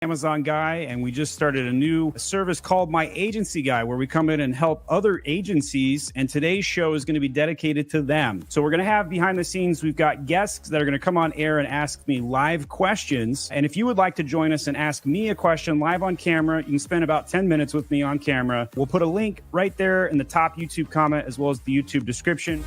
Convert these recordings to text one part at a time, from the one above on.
Amazon guy, and we just started a new service called My Agency Guy, where we come in and help other agencies, and today's show is going to be dedicated to them. So we're going to have behind the scenes, we've got guests that are going to come on air and ask me live questions. And if you would like to join us and ask me a question live on camera, you can spend about 10 minutes with me on camera. We'll put a link right there in the top YouTube comment as well as the YouTube description.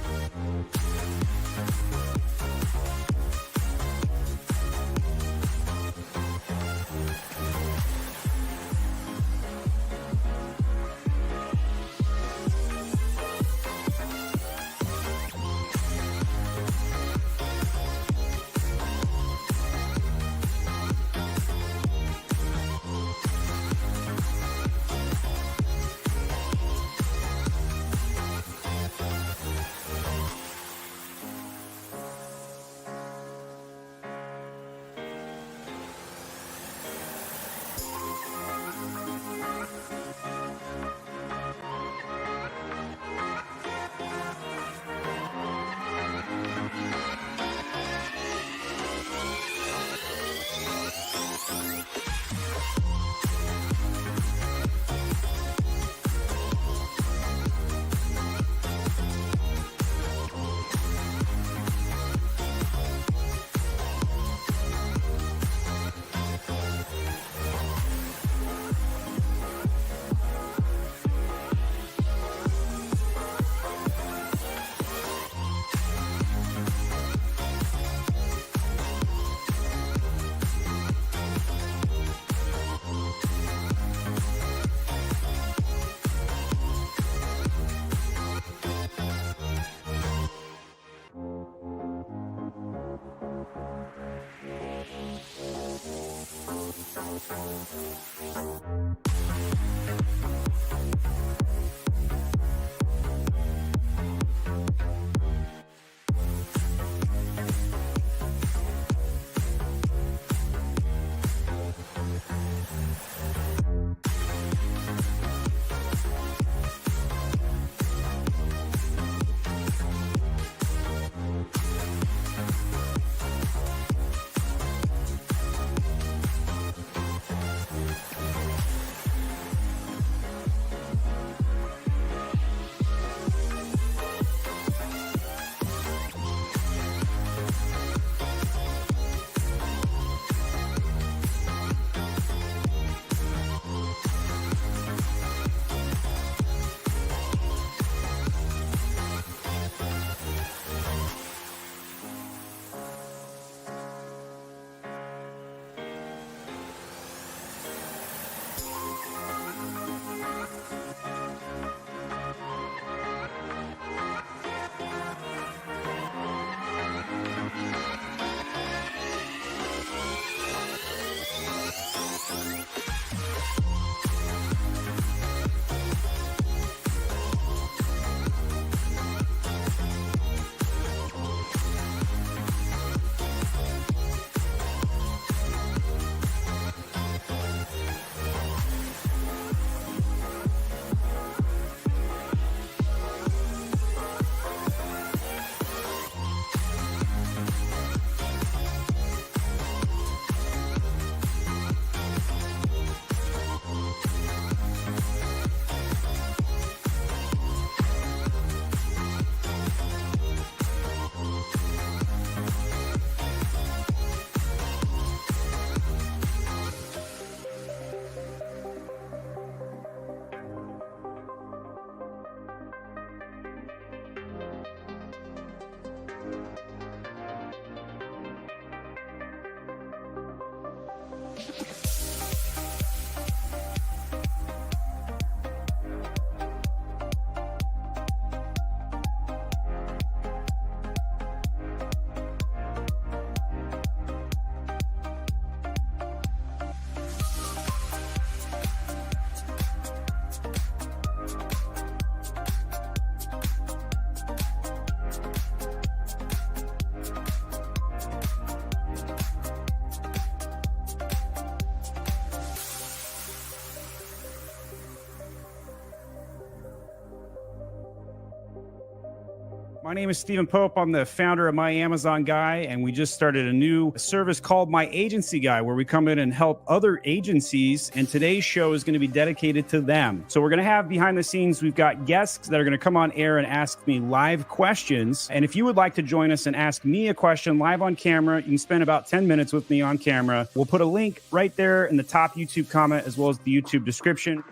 My name is Stephen Pope. I'm the founder of My Amazon Guy, and we just started a new service called My Agency Guy, where we come in and help other agencies, and today's show is going to be dedicated to them. So we're going to have behind the scenes, we've got guests that are going to come on air and ask me live questions. And if you would like to join us and ask me a question live on camera, you can spend about 10 minutes with me on camera. We'll put a link right there in the top YouTube comment as well as the YouTube description.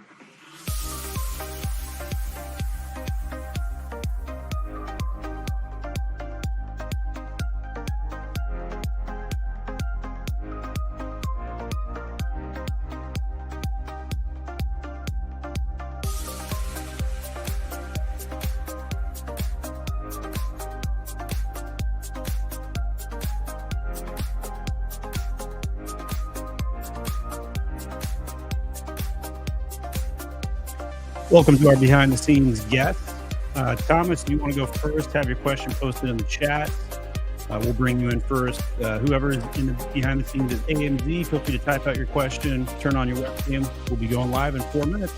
Welcome to our behind the scenes guest. Thomas, do you want to go first? Have your question posted in the chat. We'll bring you in first. Whoever is in the behind the scenes is AMZ. Feel free to type out your question, turn on your webcam. We'll be going live in 4 minutes.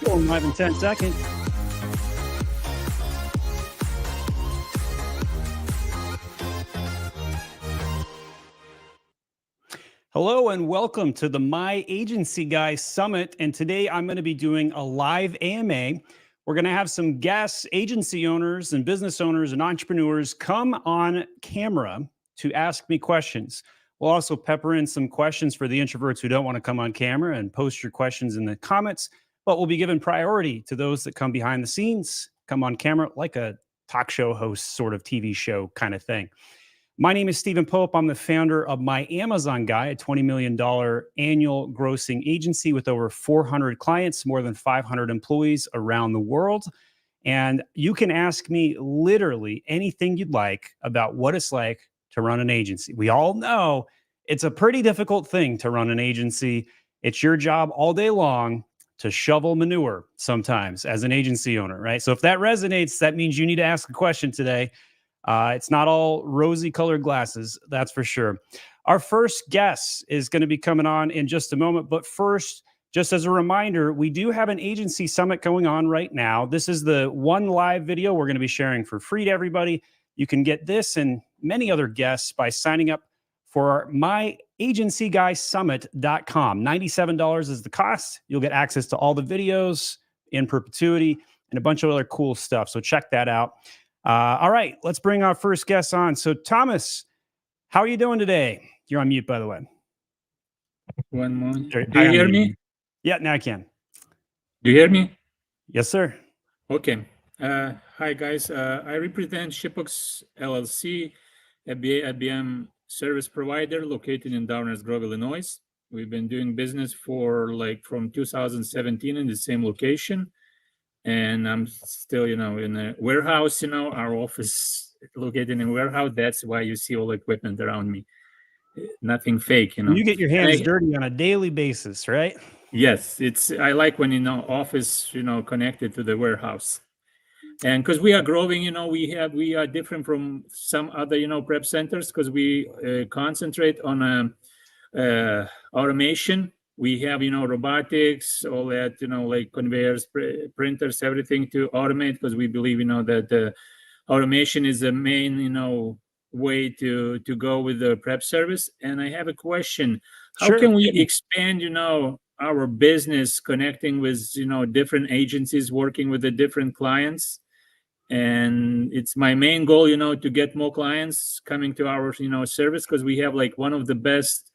Going live in 10 seconds. Hello and welcome to the My Agency Guy Summit. And today I'm going to be doing a live AMA. We're going to have some guests, agency owners and business owners and entrepreneurs come on camera to ask me questions. We'll also pepper in some questions for the introverts who don't want to come on camera and post your questions in the comments, but we'll be giving priority to those that come behind the scenes, come on camera like a talk show host sort of TV show kind of thing. My name is Stephen Pope. I'm the founder of My Amazon Guy, a $20 million annual grossing agency with over 400 clients, more than 500 employees around the world. And you can ask me literally anything you'd like about what it's like to run an agency. We all know it's a pretty difficult thing to run an agency. It's your job all day long to shovel manure sometimes as an agency owner, right? So if that resonates, that means you need to ask a question today. It's not all rosy colored glasses, that's for sure. Our first guest is going to be coming on in just a moment. But first, just as a reminder, we do have an agency summit going on right now. This is the one live video we're going to be sharing for free to everybody. You can get this and many other guests by signing up for our myagencyguysummit.com. $97 is the cost. You'll get access to all the videos in perpetuity and a bunch of other cool stuff. So check that out. All right, let's bring our first guest on. So Thomas, how are you doing today? You're on mute, by the way. One moment. Do you hear me? Yeah, now I can. Do you hear me? Yes, sir. Okay. Hi, guys. I represent Shipux LLC, a BM service provider located in Downers Grove, Illinois. We've been doing business for from 2017 in the same location. And I'm still, in a warehouse, our office located in a warehouse. That's why you see all the equipment around me. Nothing fake, You get your hands dirty on a daily basis, right? Yes, I like when, office, connected to the warehouse. And because we are growing, we are different from some other, prep centers because we concentrate on automation. We have, robotics, all that, like conveyors, printers, everything to automate because we believe, that automation is the main, way to go with the prep service. And I have a question. How can we expand, our business connecting with, different agencies, working with the different clients? And it's my main goal, to get more clients coming to our, service because we have one of the best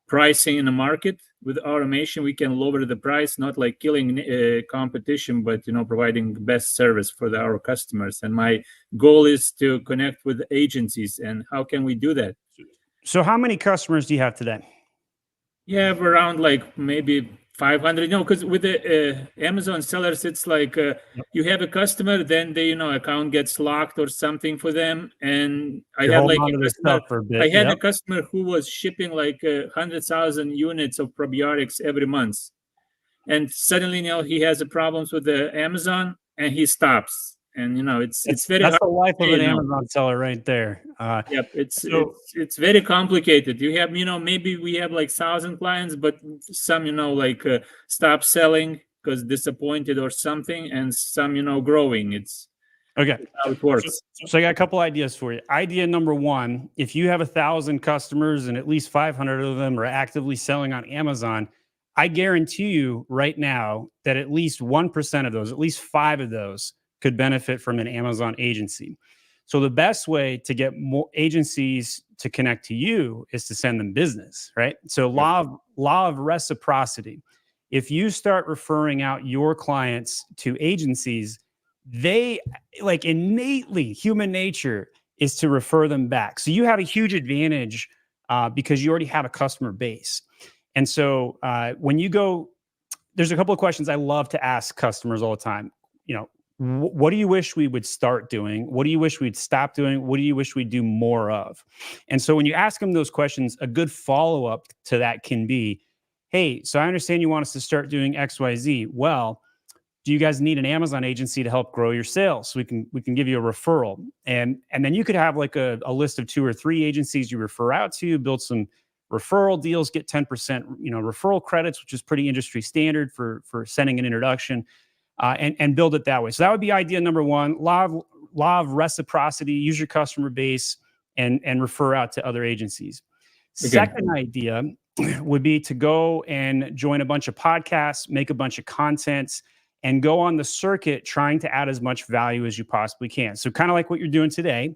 pricing in the market. With automation, we can lower the price, not like killing competition, but providing the best service for our customers. And my goal is to connect with agencies. And how can we do that? So how many customers do you have today? Yeah, around maybe 500. Because with the Amazon sellers, it's you have a customer, then the account gets locked or something for them. And I had a customer who was shipping 100,000 units of probiotics every month, and suddenly he has problems with the Amazon and he stops. And it's very that's hard. The life of an Amazon seller right there. Yep, it's very complicated. You have maybe we have 1,000 clients, but some stop selling because disappointed or something, and some growing. It's okay. How it works. So I got a couple ideas for you. Idea number one: if you have 1,000 customers and at least 500 of them are actively selling on Amazon, I guarantee you right now that at least 1% of those, at least 5 of those, could benefit from an Amazon agency. So the best way to get more agencies to connect to you is to send them business, right? So law of reciprocity. If you start referring out your clients to agencies, they innately, human nature is to refer them back. So you have a huge advantage because you already have a customer base. And so when you go, there's a couple of questions I love to ask customers all the time. What do you wish we would start doing? What do you wish we'd stop doing? What do you wish we'd do more of? And so when you ask them those questions, a good follow-up to that can be, hey, so I understand you want us to start doing XYZ. Well, do you guys need an Amazon agency to help grow your sales? So we can give you a referral. And then you could have a list of 2 or 3 agencies you refer out to, build some referral deals, get 10% referral credits, which is pretty industry standard for sending an introduction. And build it that way. So that would be idea number one, law of reciprocity, use your customer base and refer out to other agencies. Okay. Second idea would be to go and join a bunch of podcasts, make a bunch of contents, and go on the circuit trying to add as much value as you possibly can. So kind of like what you're doing today.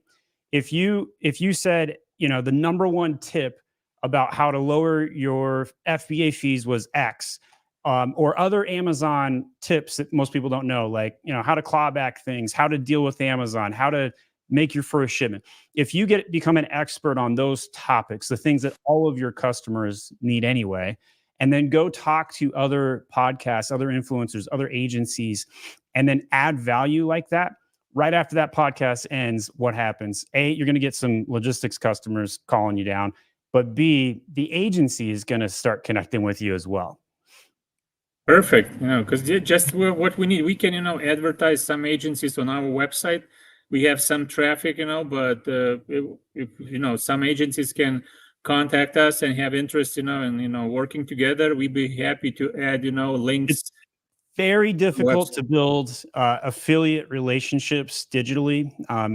If you said, the number one tip about how to lower your FBA fees was X, or other Amazon tips that most people don't know, like, how to claw back things, how to deal with Amazon, how to make your first shipment. If you become an expert on those topics, the things that all of your customers need anyway, and then go talk to other podcasts, other influencers, other agencies, and then add value like that, right after that podcast ends, what happens? A, you're going to get some logistics customers calling you down, but B, the agency is going to start connecting with you as well. Perfect. Because just what we need, we can, advertise some agencies on our website. We have some traffic, but if some agencies can contact us and have interest, in working together, we'd be happy to add, links. It's very difficult to build affiliate relationships digitally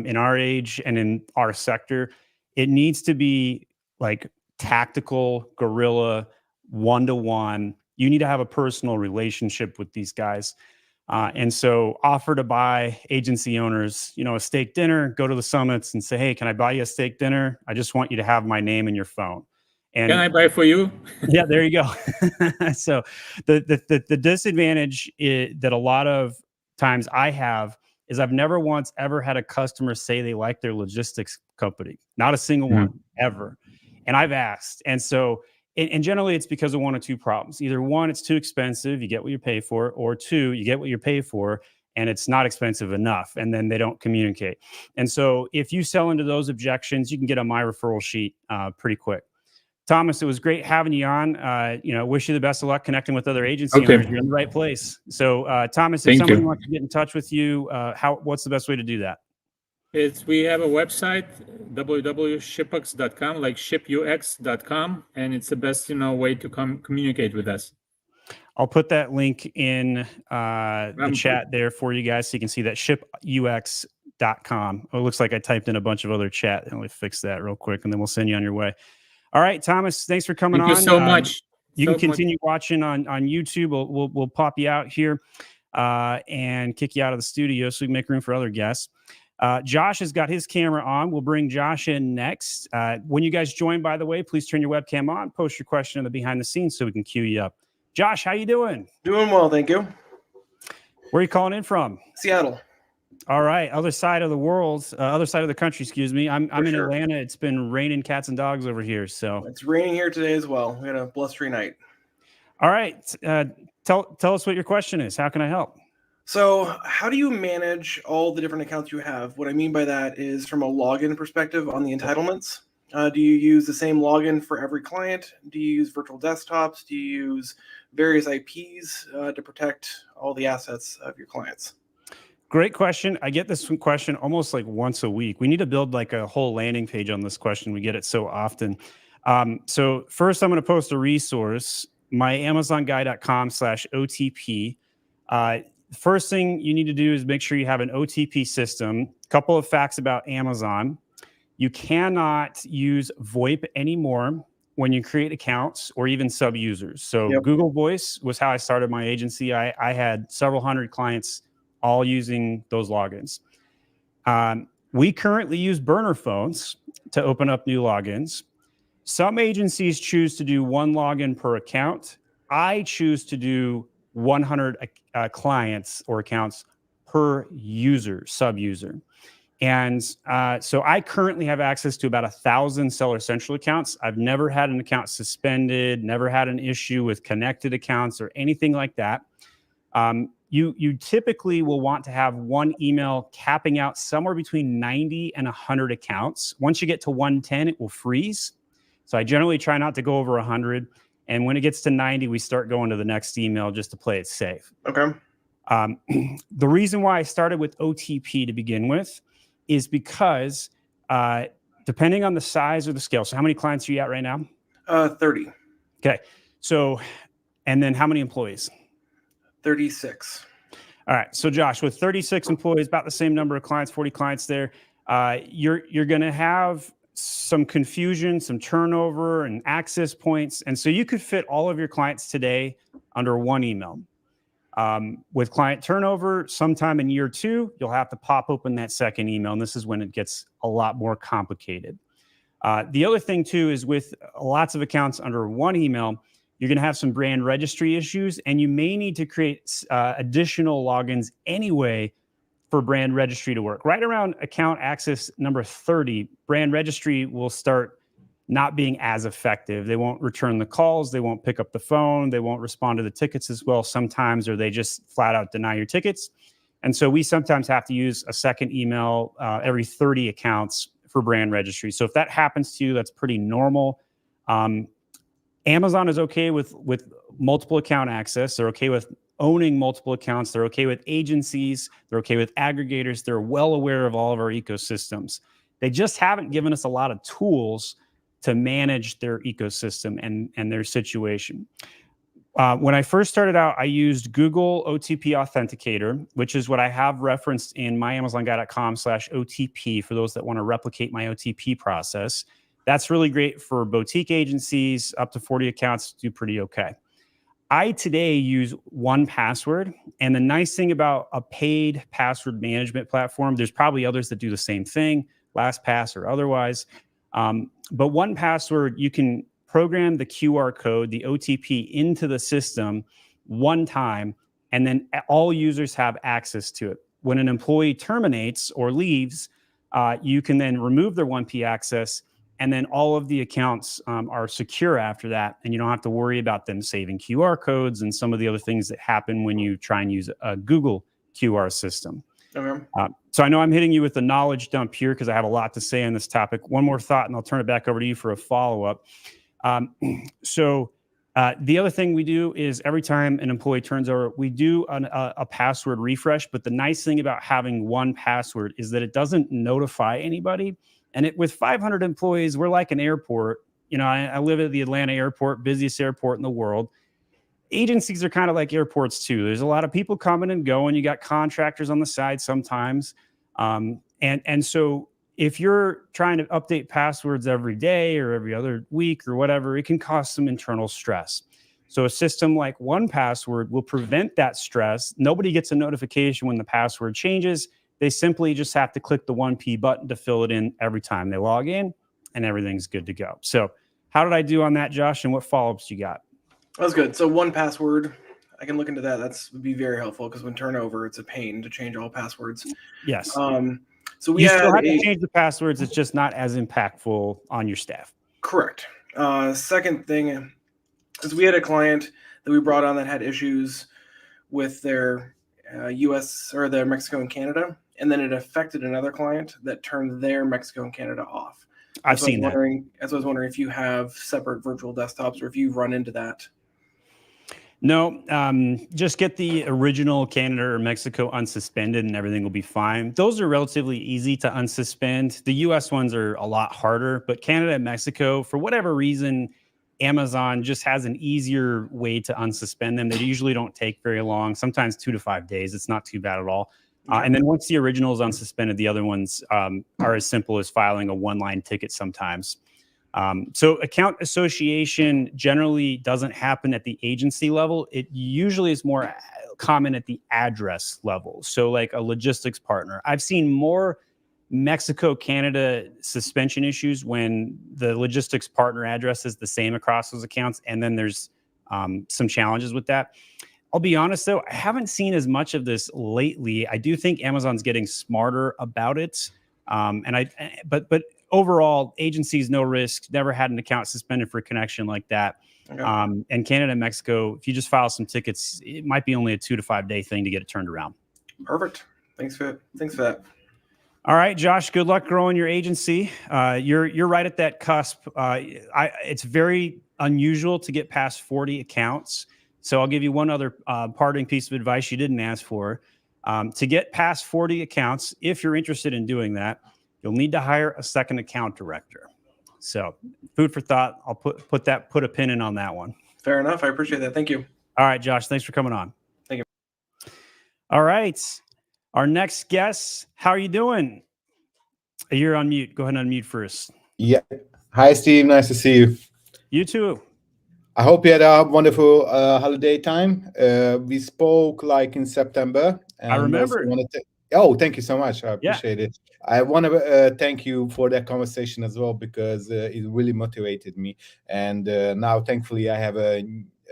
in our age and in our sector. It needs to be like tactical, guerrilla, one-to-one. You need to have a personal relationship with these guys. And so offer to buy agency owners, a steak dinner, go to the summits and say, hey, can I buy you a steak dinner? I just want you to have my name in your phone. And can I buy for you? Yeah, there you go. So the disadvantage that a lot of times I have is I've never once ever had a customer say they like their logistics company. Not a single one ever. And I've asked. And so, and generally it's because of one or two problems. Either one, it's too expensive, you get what you pay for, or two, you get what you pay for and it's not expensive enough, and then they don't communicate. And so if you sell into those objections, you can get on my referral sheet pretty quick. Thomas, it was great having you on. Wish you the best of luck connecting with other agency owners. You're in the right place. So, Thomas, if somebody wants to get in touch with you, what's the best way to do that? We have a website, www.shipux.com, like shipux.com, and it's the best, way to communicate with us. I'll put that link in the chat there for you guys so you can see that, shipux.com. Oh, it looks like I typed in a bunch of other chat. Let me fix that real quick, and then we'll send you on your way. All right, Thomas, thanks for coming on. Thank you so much. You can continue watching on YouTube. We'll pop you out here and kick you out of the studio so we can make room for other guests. Josh has got his camera on. We'll bring Josh in next. When you guys join, by the way, please turn your webcam on. Post your question in the behind the scenes so we can queue you up. Josh, how you doing? Doing well, thank you. Where are you calling in from? Seattle. All right, other side of the world, other side of the country, excuse me. I'm in Atlanta. It's been raining cats and dogs over here, so it's raining here today as well. We had a blustery night. All right, tell us what your question is. How can I help? So, how do you manage all the different accounts you have? What I mean by that is from a login perspective on the entitlements. Do you use the same login for every client? Do you use virtual desktops? Do you use various IPs to protect all the assets of your clients? Great question. I get this question almost like once a week. We need to build like a whole landing page on this question. We get it so often. So first, I'm going to post a resource, myamazonguy.com/OTP. First thing you need to do is make sure you have an OTP system. Couple of facts about Amazon. You cannot use VoIP anymore when you create accounts or even sub-users. So Google Voice was how I started my agency. I had several hundred clients all using those logins. We currently use burner phones to open up new logins. Some agencies choose to do one login per account. I choose to do 100 clients or accounts per user, sub-user. And so I currently have access to about 1,000 Seller Central accounts. I've never had an account suspended, never had an issue with connected accounts or anything like that. You typically will want to have one email capping out somewhere between 90 and 100 accounts. Once you get to 110, it will freeze. So I generally try not to go over 100. And when it gets to 90, we start going to the next email just to play it safe. Okay. The reason why I started with OTP to begin with is because depending on the size or the scale. So how many clients are you at right now? 30. Okay. So, and then how many employees? 36. All right. So Josh, with 36 employees, about the same number of clients, 40 clients there, you're going to have some confusion, some turnover, and access points. And so you could fit all of your clients today under one email. With client turnover, sometime in year 2, you'll have to pop open that second email, and this is when it gets a lot more complicated. The other thing, too, is with lots of accounts under one email, you're going to have some brand registry issues, and you may need to create additional logins anyway for brand registry to work. Right around account access number 30, brand registry will start not being as effective. They won't return the calls. They won't pick up the phone. They won't respond to the tickets as well sometimes, or they just flat out deny your tickets. And so we sometimes have to use a second email every 30 accounts for brand registry. So if that happens to you, that's pretty normal. Amazon is okay with multiple account access. They're okay with owning multiple accounts. They're okay with agencies. They're okay with aggregators. They're well aware of all of our ecosystems. They just haven't given us a lot of tools to manage their ecosystem and their situation. When I first started out, I used Google OTP Authenticator, which is what I have referenced in myamazonguy.com/OTP for those that want to replicate my OTP process. That's really great for boutique agencies. Up to 40 accounts do pretty okay. I today use 1Password, and the nice thing about a paid password management platform, there's probably others that do the same thing, LastPass or otherwise, but 1Password, you can program the QR code, the OTP, into the system one time, and then all users have access to it. When an employee terminates or leaves, you can then remove their 1P access, and then all of the accounts are secure after that, and you don't have to worry about them saving QR codes and some of the other things that happen when you try and use a Google QR system. Okay. So I know I'm hitting you with the knowledge dump here because I have a lot to say on this topic. One more thought, and I'll turn it back over to you for a follow-up. The other thing we do is every time an employee turns over, we do a password refresh. But the nice thing about having 1Password is that it doesn't notify anybody. And with 500 employees, we're like an airport. You know, I live at the Atlanta airport, busiest airport in the world. Agencies are kind of like airports too. There's a lot of people coming and going. You got contractors on the side sometimes. And so if you're trying to update passwords every day or every other week or whatever, it can cause some internal stress. So a system like 1Password will prevent that stress. Nobody gets a notification when the password changes. They simply just have to click the 1P button to fill it in every time they log in, and everything's good to go. So how did I do on that, Josh, and what follow-ups you got? That was good. So 1Password, I can look into that. That's would be very helpful because when turnover, it's a pain to change all passwords. Yes. So we still have to change the passwords. It's just not as impactful on your staff. Correct. Second thing is we had a client that we brought on that had issues with their U.S. or their Mexico and Canada, and then it affected another client that turned their Mexico and Canada off. I've seen that. As I was wondering if you have separate virtual desktops or if you've run into that. No, just get the original Canada or Mexico unsuspended and everything will be fine. Those are relatively easy to unsuspend. The US ones are a lot harder, but Canada and Mexico, for whatever reason, Amazon just has an easier way to unsuspend them. They usually don't take very long, sometimes 2 to 5 days. It's not too bad at all. And then once the original is unsuspended, the other ones are as simple as filing a one-line ticket sometimes. So account association generally doesn't happen at the agency level. It usually is more common at the address level. So like a logistics partner. I've seen more Mexico, Canada suspension issues when the logistics partner address is the same across those accounts. And then there's some challenges with that. I'll be honest, though, I haven't seen as much of this lately. I do think Amazon's getting smarter about it. But overall, agencies, no risk, never had an account suspended for a connection like that. Okay. And Canada and Mexico, if you just file some tickets, it might be only a 2 to 5 day thing to get it turned around. Perfect. Thanks for that. All right, Josh, good luck growing your agency. You're right at that cusp. It's very unusual to get past 40 accounts. So I'll give you one other parting piece of advice you didn't ask for. To get past 40 accounts, if you're interested in doing that, you'll need to hire a second account director. So food for thought. I'll put a pin in on that one. Fair enough. I appreciate that. Thank you. All right, Josh, thanks for coming on. Thank you. All right. Our next guest, how are you doing? You're on mute. Go ahead and unmute first. Yeah. Hi, Steve. Nice to see you. You too. I hope you had a wonderful holiday time. We spoke like in September, I and also remember. wanted to. Oh, thank you so much. I Yeah. appreciate it. I want to thank you for that conversation as well because it really motivated me. And now, thankfully, I have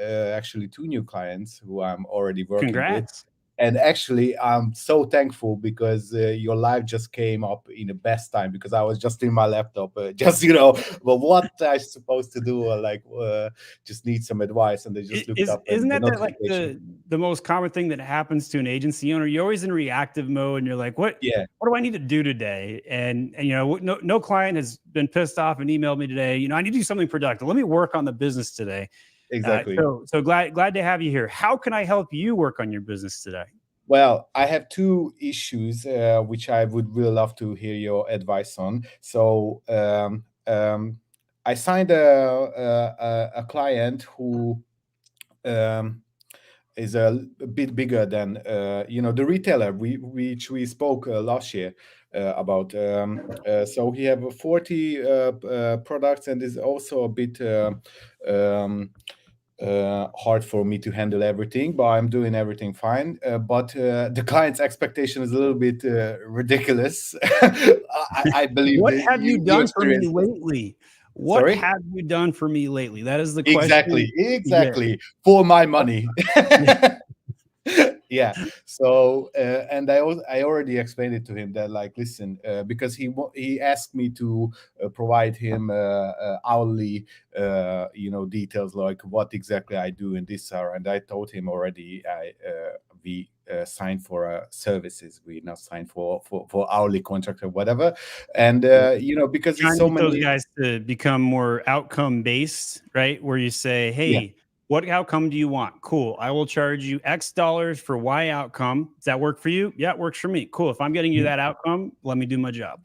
actually 2 new clients who I'm already working with. Congrats. And actually, I'm so thankful because your live just came up in the best time because I was just in my laptop, just well, what I supposed to do, or like just need some advice, and they just looked up and Isn't the that like notification. the most common thing that happens to an agency owner? You're always in reactive mode, and you're like, Yeah, what do I need to do today? And no client has been pissed off and emailed me today. I need to do something productive. Let me work on the business today. exactly. So glad to have you here. How can I help you work on your business today? Well, I have 2 issues which I would really love to hear your advice on. So I signed a client who is a bit bigger than the retailer which we spoke last year about. So he have 40 products and is also a bit hard for me to handle everything, but I'm doing everything fine. But the client's expectation is a little bit ridiculous. I believe What that have you you done for me experienced. lately? What Sorry. have you done for me lately? That is the question. Exactly for my money. Yeah. Yeah. So and I already explained it to him that, like, listen, because he asked me to provide him hourly details, like what exactly I do in this hour, and I told him already we signed for services, we not signed for hourly contract or whatever. And because Trying it's to so get those many. guys to become more outcome based, right? Where you say, Yeah. hey, what outcome do you want? Cool. I will charge you X dollars for Y outcome. Does that work for you? Yeah, it works for me. Cool. If I'm getting you that outcome, let me do my job.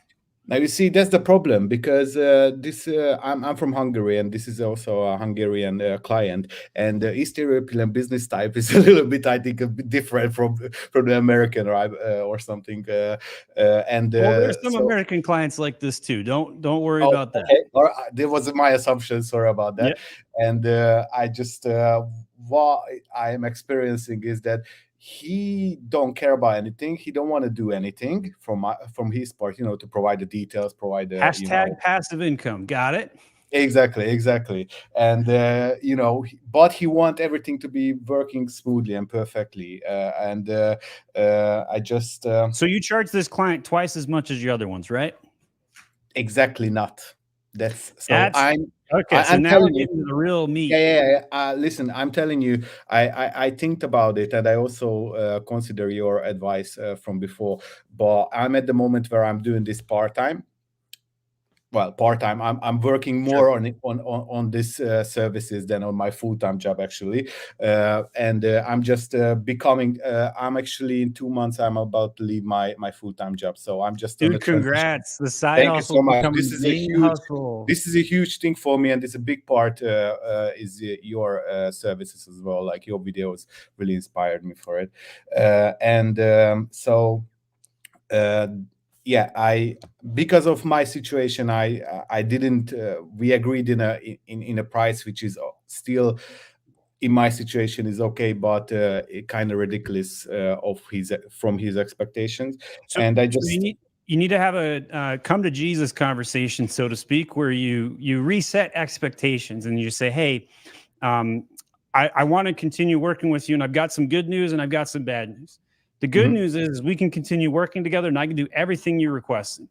Now you see that's the problem because I'm from Hungary, and this is also a Hungarian client, and Eastern European business type is a little bit, I think, a bit different from the American, right, or something. Well, there's some So. American clients like this too. Don't worry Oh, about that. okay. Or there was my assumption. Sorry about Yeah. that. And I just what I am experiencing is that he don't care about anything. He don't want to do anything from his part. To provide the details, provide the Hashtag passive income. Got it. exactly. And but he want everything to be working smoothly and perfectly. And I just So you charge this client twice as much as your other ones, right? exactly not. That's so That's okay. So I'm now we're telling you. getting to the real meat. Yeah. Listen, I'm telling you, I think about it, and I also consider your advice from before. But I'm at the moment where I'm doing this part time. Well, part time. I'm working Sure. more on this services than on my full time job, actually. And I'm just becoming. I'm actually in 2 months. I'm about to leave my full time job, so I'm just on a Dude, transition. congrats. The side Thank you hustle so much. becoming This is a main huge. hustle. This is a huge thing for me, and it's a big part is your services as well. Like your videos really inspired me for it, and so yeah, I because of my situation, I didn't. We agreed in a price which is still in my situation is okay, but it kind of ridiculous of his expectations, So, and I so just. you need to have a come to Jesus conversation, so to speak, where you reset expectations and you say, hey, I want to continue working with you, and I've got some good news and I've got some bad news. The good Mhm, news is we can continue working together and I can do everything you're requesting.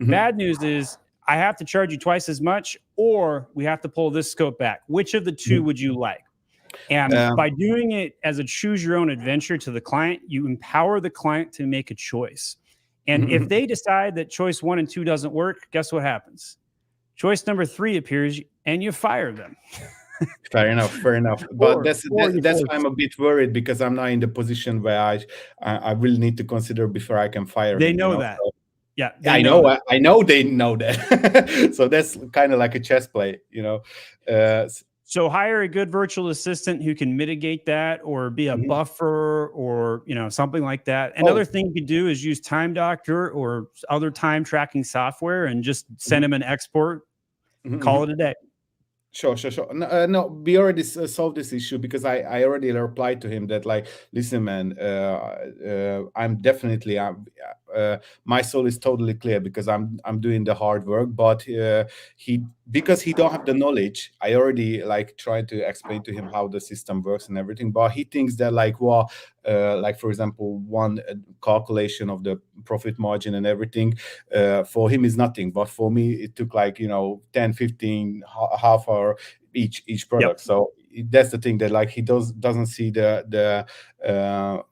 mhm, Bad news is I have to charge you twice as much, or we have to pull this scope back. Which of the two mhm. would you like? And by doing it as a choose your own adventure to the client, you empower the client to make a choice. And if Mhm. they decide that choice 1 and 2 doesn't work, guess what happens? Choice number 3 appears and you fire them. Fair enough. But or that's or you that's force why I'm them. a bit worried because I'm not in the position where I will need to consider before I can fire They him. know that. So Yeah, they know that. I know they know that. So that's kind of like a chess play. So hire a good virtual assistant who can mitigate that or be a Mhm. buffer or something like that. Oh. Another thing you could do is use Time Doctor or other time tracking software and just send Mhm. them an export Call it a day. Sure. No, we already solved this issue because I already replied to him that, like, listen, man, I'm definitely, my soul is totally clear because I'm doing the hard work, but because he don't have the knowledge, I already like tried to explain to him how the system works and everything, but he thinks that, like, well, like, for example, one calculation of the profit margin and everything, for him is nothing, but for me it took, like, 10, 15, half hour each product. So that's the thing, that, like, he doesn't see the work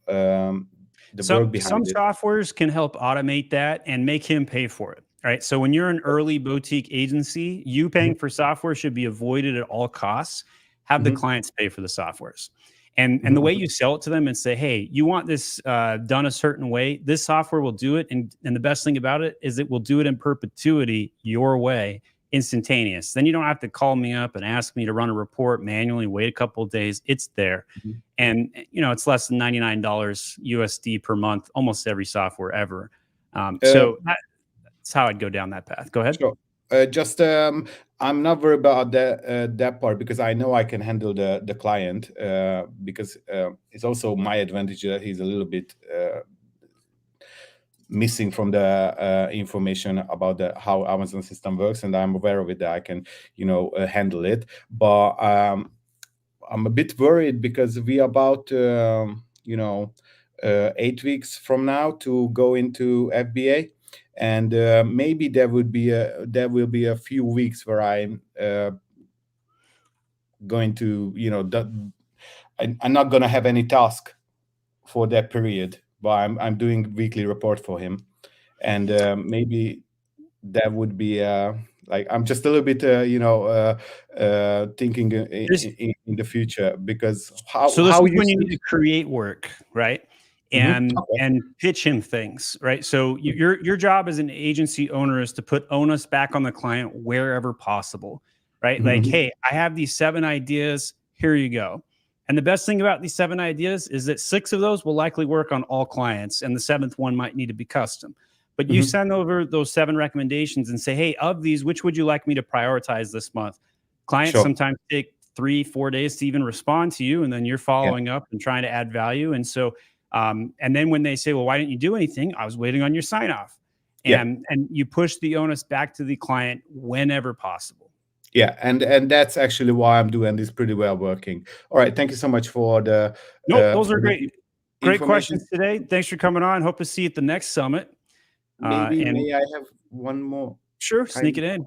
behind some it. softwares can help automate that and make him pay for it. Right. So when you're an early boutique agency, you paying for software should be avoided at all costs. Have the clients pay for the softwares. And the way you sell it to them and say, hey, you want this done a certain way, this software will do it. And the best thing about it is it will do it in perpetuity your way, instantaneous. Then you don't have to call me up and ask me to run a report manually, wait a couple of days. It's there. And, it's less than $99 USD per month, almost every software ever. So that's how I'd go down that path. Go ahead. Sure. I'm not worried about that part because I know I can handle the client because it's also my advantage that he's a little bit missing from the information about how Amazon system works, and I'm aware of it that I can handle it. But I'm a bit worried because we are about 8 weeks from now to go into FBA. And maybe there will be a few weeks where I'm going to, I'm not going to have any task for that period, but I'm doing weekly report for him, and maybe that would be like, I'm just a little bit thinking in the future, because this is when you need to create work, right? And pitch him things, right? So your job as an agency owner is to put onus back on the client wherever possible, right? Like, hey, I have these 7 ideas, here you go. And the best thing about these 7 ideas is that 6 of those will likely work on all clients, and the 7th one might need to be custom. But you send over those 7 recommendations and say, hey, of these, which would you like me to prioritize this month? Clients sometimes take 3-4 days to even respond to you, and then you're following up and trying to add value. And so and then when they say, well, why didn't you do anything? I was waiting on your sign off. And you push the onus back to the client whenever possible. Yeah, and that's actually why I'm doing this pretty well working. All right, thank you so much for the those are great questions today. Thanks for coming on. Hope to see you at the next summit. May I have one more? Sure, sneak it in.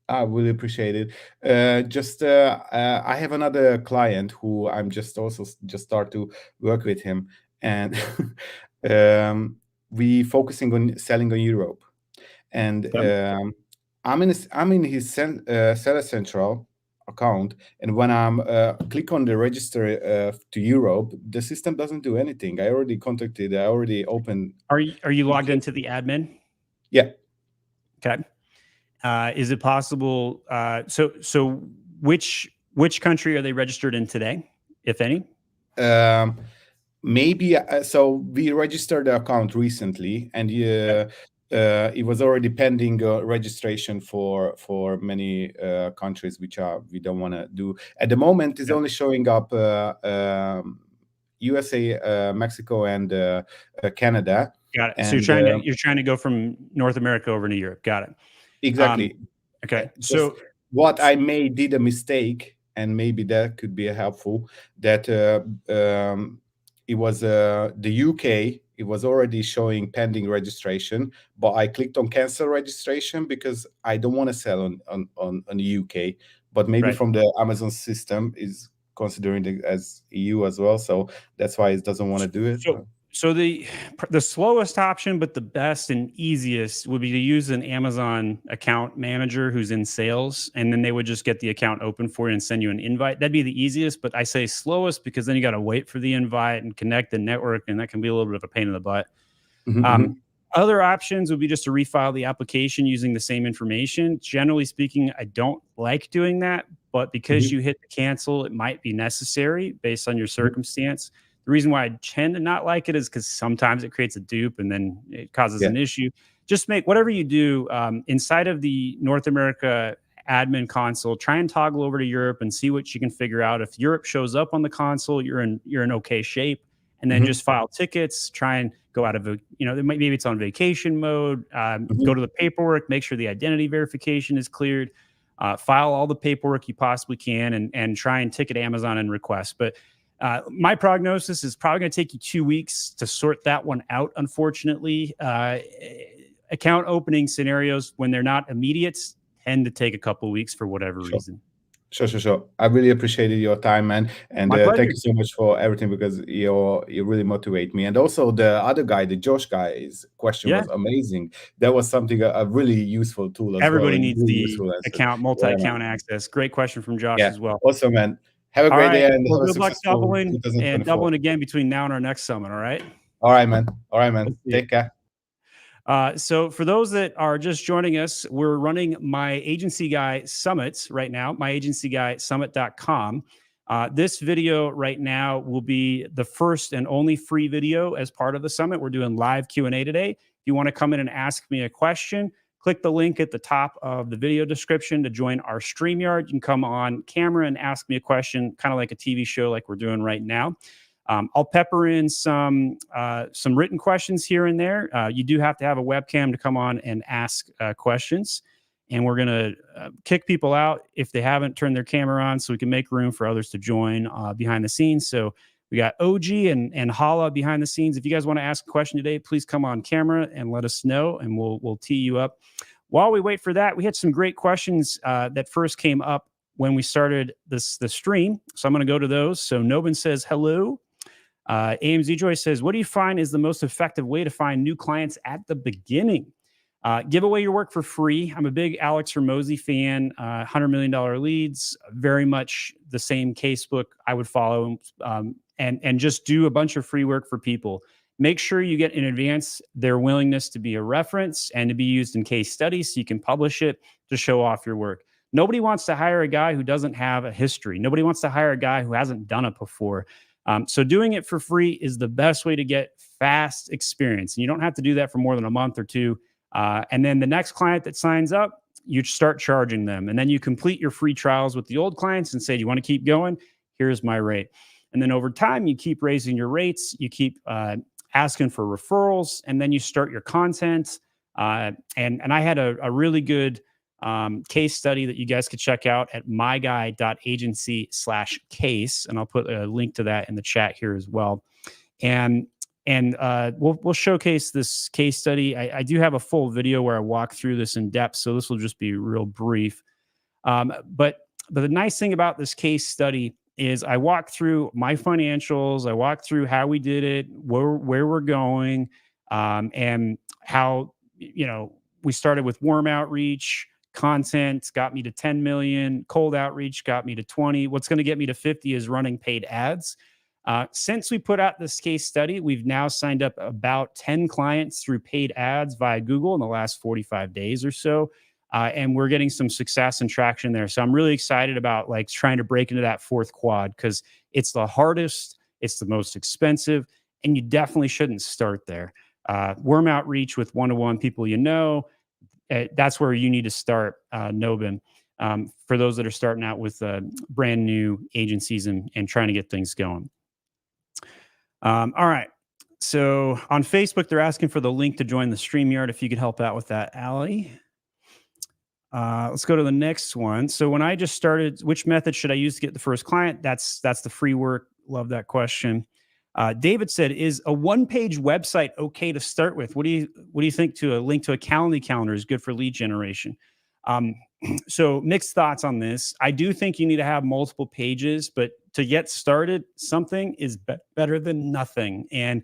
I really appreciate it. I have another client who I'm just start to work with him, and we focusing on selling on Europe, and I'm in his Seller Central account, and when I'm click on the register to Europe, the system doesn't do anything. I already contacted. I already opened. Are you logged into the admin? Yeah. Okay. Is it possible? So which country are they registered in today, if any? Maybe. So we registered the account recently, and it was already pending registration for many countries, which we don't want to do at the moment. It's only showing up USA, Mexico, and Canada. Got it. So you're trying to go from North America over to Europe. Got it. Exactly. Okay. So what I did a mistake, and maybe that could be helpful, that it was the UK. It was already showing pending registration, but I clicked on cancel registration because I don't want to sell on the UK. But maybe from the Amazon system is considering it as EU as well, so that's why it doesn't want to do it. So the slowest option, but the best and easiest, would be to use an Amazon account manager who's in sales, and then they would just get the account open for you and send you an invite. That'd be the easiest, but I say slowest because then you got to wait for the invite and connect and network, and that can be a little bit of a pain in the butt. Other options would be just to refile the application using the same information. Generally speaking, I don't like doing that, but because you hit the cancel, it might be necessary based on your circumstance. The reason why I tend to not like it is because sometimes it creates a dupe and then it causes an issue. Just make whatever you do inside of the North America admin console, try and toggle over to Europe and see what you can figure out. If Europe shows up on the console, you're in okay shape. And then just file tickets, try and go out of a, maybe it's on vacation mode, go to the paperwork, make sure the identity verification is cleared, file all the paperwork you possibly can, and try and ticket Amazon and request. But my prognosis is probably going to take you 2 weeks to sort that one out, unfortunately. Account opening scenarios, when they're not immediate, tend to take a couple of weeks for whatever reason. Sure. I really appreciated your time, man, and thank you so much for everything, because you really motivate me. And also the other guy, the Josh guy's question was amazing. That was something a really useful tool as Everybody well. needs really the multi-account access. Great question from Josh as well. Awesome, man. Have a great day, and have a good luck successful doubling 2024. and doubling again between now and our next summit. All right. All right, man. Take care. So for those that are just joining us, we're running My Agency Guy Summits right now, myagencyguysummit.com. This video right now will be the first and only free video as part of the summit. We're doing live Q&A today. If you want to come in and ask me a question, click the link at the top of the video description to join our StreamYard. You can come on camera and ask me a question, kind of like a TV show like we're doing right now. I'll pepper in some written questions here and there. You do have to have a webcam to come on and ask questions. And we're going to kick people out if they haven't turned their camera on, so we can make room for others to join behind the scenes. So we got OG and Hala behind the scenes. If you guys want to ask a question today, please come on camera and let us know, and we'll tee you up. While we wait for that, we had some great questions that first came up when we started the stream. So I'm going to go to those. So Nobin says, hello. AMZ Joy says, what do you find is the most effective way to find new clients at the beginning? Give away your work for free. I'm a big Alex Hormozy fan. $100 million leads, very much the same casebook I would follow, and just do a bunch of free work for people. Make sure you get in advance their willingness to be a reference and to be used in case studies so you can publish it to show off your work. Nobody wants to hire a guy who doesn't have a history. Nobody wants to hire a guy who hasn't done it before. So doing it for free is the best way to get fast experience. And you don't have to do that for more than a month or two. And then the next client that signs up, you start charging them. And then you complete your free trials with the old clients and say, do you want to keep going? Here's my rate. And then over time, you keep raising your rates. You keep asking for referrals. And then you start your content. And I had a really good case study that you guys could check out at myguy.agency/case. And I'll put a link to that in the chat here as well. And we'll showcase this case study. I do have a full video where I walk through this in depth, so this will just be real brief. But the nice thing about this case study is I walk through my financials, I walk through how we did it, where we're going, and how, we started with warm outreach. Content got me to 10 million. Cold outreach got me to 20. What's going to get me to 50 is running paid ads. Since we put out this case study, we've now signed up about 10 clients through paid ads via Google in the last 45 days or so. And we're getting some success and traction there. So I'm really excited about trying to break into that fourth quad, because it's the hardest, it's the most expensive, and you definitely shouldn't start there. Warm outreach with one-to-one people that's where you need to start, Nobin, for those that are starting out with brand new agencies and trying to get things going. All right. So on Facebook, they're asking for the link to join the StreamYard. If you could help out with that, Allie. Let's go to the next one. So when I just started, which method should I use to get the first client? That's the free work. Love that question. David said, is a one-page website okay to start with? What do you think to a link to a calendar is good for lead generation? So mixed thoughts on this. I do think you need to have multiple pages, but to get started, something is better than nothing. And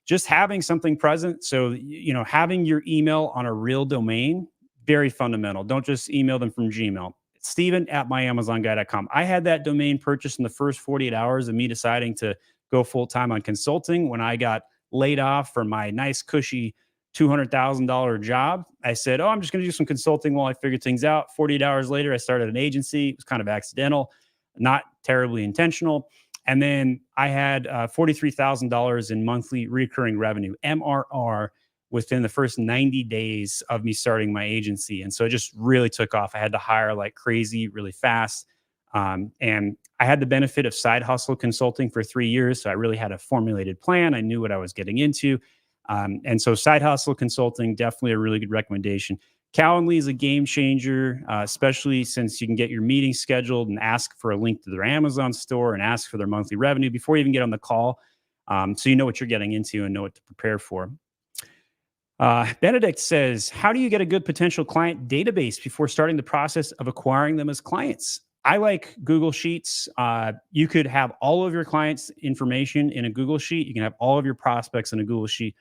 just having something present. So, having your email on a real domain, very fundamental. Don't just email them from Gmail. Steven@myamazonguy.com. I had that domain purchased in the first 48 hours of me deciding to go full-time on consulting. When I got laid off from my nice, cushy $200,000 job, I said, I'm just going to do some consulting while I figure things out. 48 hours later, I started an agency. It was kind of accidental, not terribly intentional. And then I had $43,000 in monthly recurring revenue, MRR, within the first 90 days of me starting my agency. And so it just really took off. I had to hire like crazy really fast. And I had the benefit of side hustle consulting for 3 years. So I really had a formulated plan. I knew what I was getting into. And so side hustle consulting, definitely a really good recommendation. Calendly is a game changer, especially since you can get your meeting scheduled and ask for a link to their Amazon store and ask for their monthly revenue before you even get on the call. So you know what you're getting into and know what to prepare for. Benedict says, how do you get a good potential client database before starting the process of acquiring them as clients? I like Google Sheets. You could have all of your clients' information in a Google Sheet. You can have all of your prospects in a Google Sheet.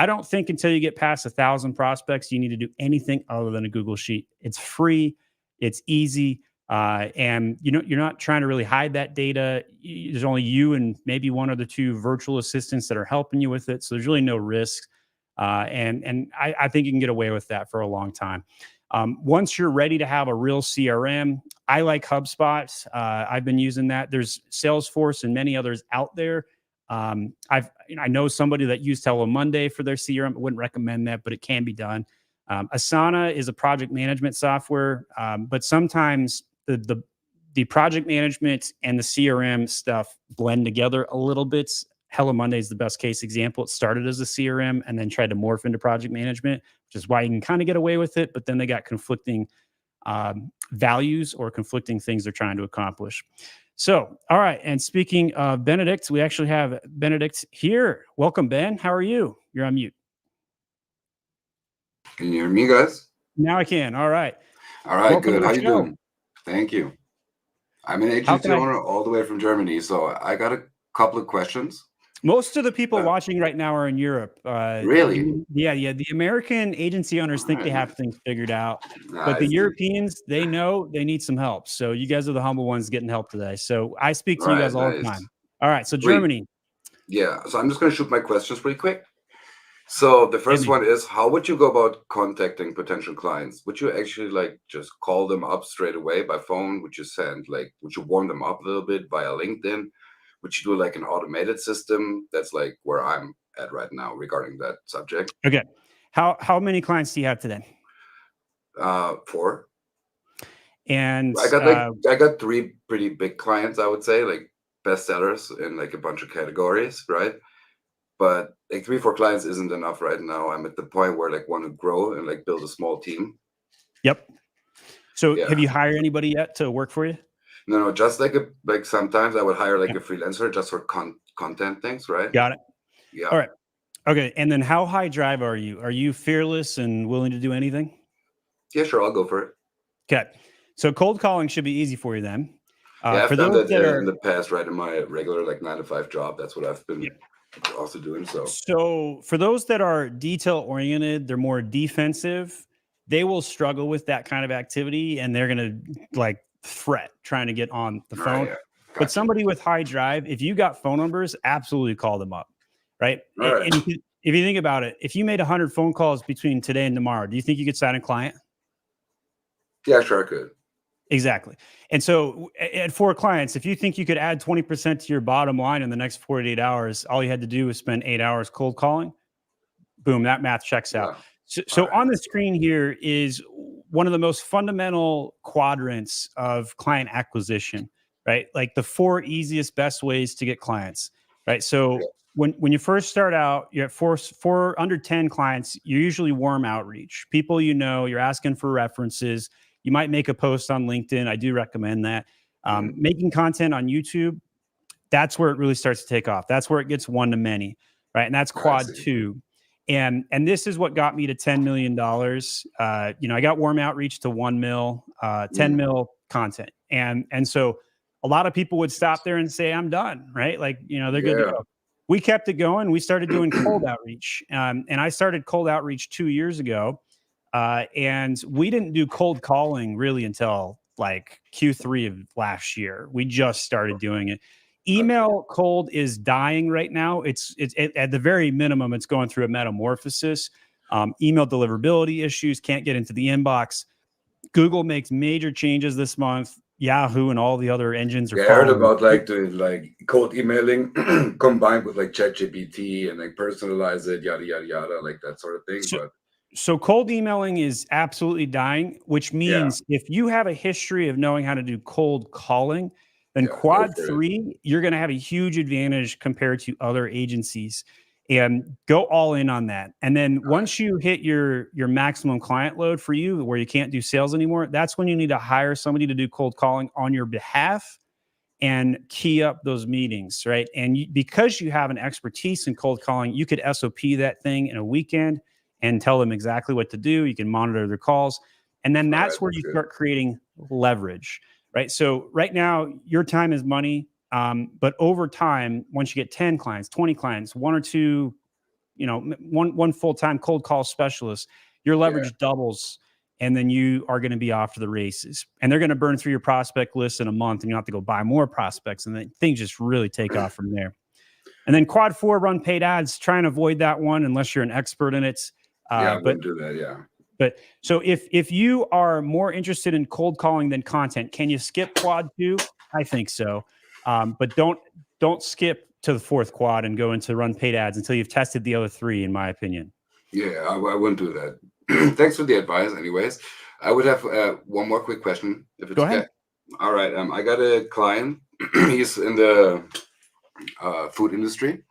I don't think until you get past 1,000 prospects, you need to do anything other than a Google Sheet. It's free, it's easy, and you're not trying to really hide that data. There's only you and maybe one or the two virtual assistants that are helping you with it, so there's really no risk. And I think you can get away with that for a long time. Once you're ready to have a real CRM, I like HubSpot. I've been using that. There's Salesforce and many others out there. I know somebody that used Hello Monday for their CRM. I wouldn't recommend that, but it can be done. Asana is a project management software, but sometimes the project management and the CRM stuff blend together a little bit. Hello Monday is the best case example. It started as a CRM and then tried to morph into project management, which is why you can kind of get away with it. But then they got conflicting values or conflicting things they're trying to accomplish. So, all right. And speaking of Benedict, we actually have Benedict here. Welcome, Ben. How are you? You're on mute. Can you hear me, guys? Now I can. All right. All right, Welcome good. to the How you show. doing? Thank you. I'm an How agency can I- owner all the way from Germany, so I got a couple of questions. Most of the people watching right now are in Europe. Really? Yeah. The American agency owners think they have things figured out, but the see. Europeans, they know they need some help. So you guys are the humble ones getting help today. So I speak to you guys all the Nice. time. All right. So Sweet. Germany. Yeah, so I'm just going to shoot my questions pretty quick. So the first me. one is, how would you go about contacting potential clients? Would you actually like just call them up straight away by phone? Would you warm them up a little bit via LinkedIn? Would you do like an automated system? That's like where I'm at right now regarding that subject. Okay. How many clients do you have today? 4. And I got 3 pretty big clients, I would say, like bestsellers in like a bunch of categories, right? But like 3-4 clients isn't enough right now. I'm at the point where I like want to grow and like build a small team. Yep. So Yeah. have you hired anybody yet to work for you? No, just like sometimes I would hire like a freelancer just for content things, right? Got it. Yeah. All right. Okay. And then how high drive are you? Are you fearless and willing to do anything? Yeah, sure. I'll go for it. Okay. So cold calling should be easy for you then. Yeah, I've for done those that that in the past, right? In my regular like 9-to-5 job. That's what I've been also doing. So for those that are detail oriented, they're more defensive. They will struggle with that kind of activity and they're going to like fret trying to get on the phone. Yeah. But somebody with high drive, if you got phone numbers, absolutely call them up, right? Right. And if you think about it, if you made 100 phone calls between today and tomorrow, do you think you could sign a client? Yeah, sure I could. Exactly. And so at 4 clients, if you think you could add 20% to your bottom line in the next 48 hours, all you had to do was spend 8 hours cold calling. Boom, that math checks out. So on the screen here is one of the most fundamental quadrants of client acquisition, right? Like the 4 easiest, best ways to get clients, right? So when you first start out, you're at 4 under 10 clients, you're usually warm outreach. People you're asking for references. You might make a post on LinkedIn. I do recommend that. Making content on YouTube, that's where it really starts to take off. That's where it gets one to many, right? And that's quad 2. And this is what got me to $10 million. I got warm outreach to 1 mil, 10 mil content. And so a lot of people would stop there and say, I'm done, right? Like, they're good to go. We kept it going. We started doing cold outreach. And I started cold outreach 2 years ago. And we didn't do cold calling really until like Q3 of last year. We just started doing it. Email cold is dying right now. It's at the very minimum, it's going through a metamorphosis. Email deliverability issues, can't get into the inbox. Google makes major changes this month. Yahoo and all the other engines are Yeah, I heard following. about like the like cold emailing combined with like ChatGPT and like personalize it, yada yada yada, like that sort of thing. So, But so cold emailing is absolutely dying, which means if you have a history of knowing how to do cold calling, then yeah, go quad for it. 3, you're going to have a huge advantage compared to other agencies. And go all in on that. And then once you hit your maximum client load for you, where you can't do sales anymore, that's when you need to hire somebody to do cold calling on your behalf and key up those meetings, right? And because you have an expertise in cold calling, you could SOP that thing in a weekend and tell them exactly what to do. You can monitor their calls. And then that's where you start creating leverage, right? So right now, your time is money. But over time, once you get 10 clients, 20 clients, one or two, one full-time cold call specialist, your leverage doubles, and then you are going to be off to the races. And they're going to burn through your prospect list in a month, and you have to go buy more prospects, and then things just really take off from there. And then quad 4, run paid ads. Try and avoid that one unless you're an expert in it. I wouldn't do that. Yeah. But so if you are more interested in cold calling than content, can you skip quad 2? I think so. But don't skip to the 4th quad and go into run paid ads until you've tested the other 3, in my opinion. Yeah, I wouldn't do that. Thanks for the advice. Anyways, I would have one more quick question, if it's Go okay. ahead. All right. I got a client. He's in the food industry.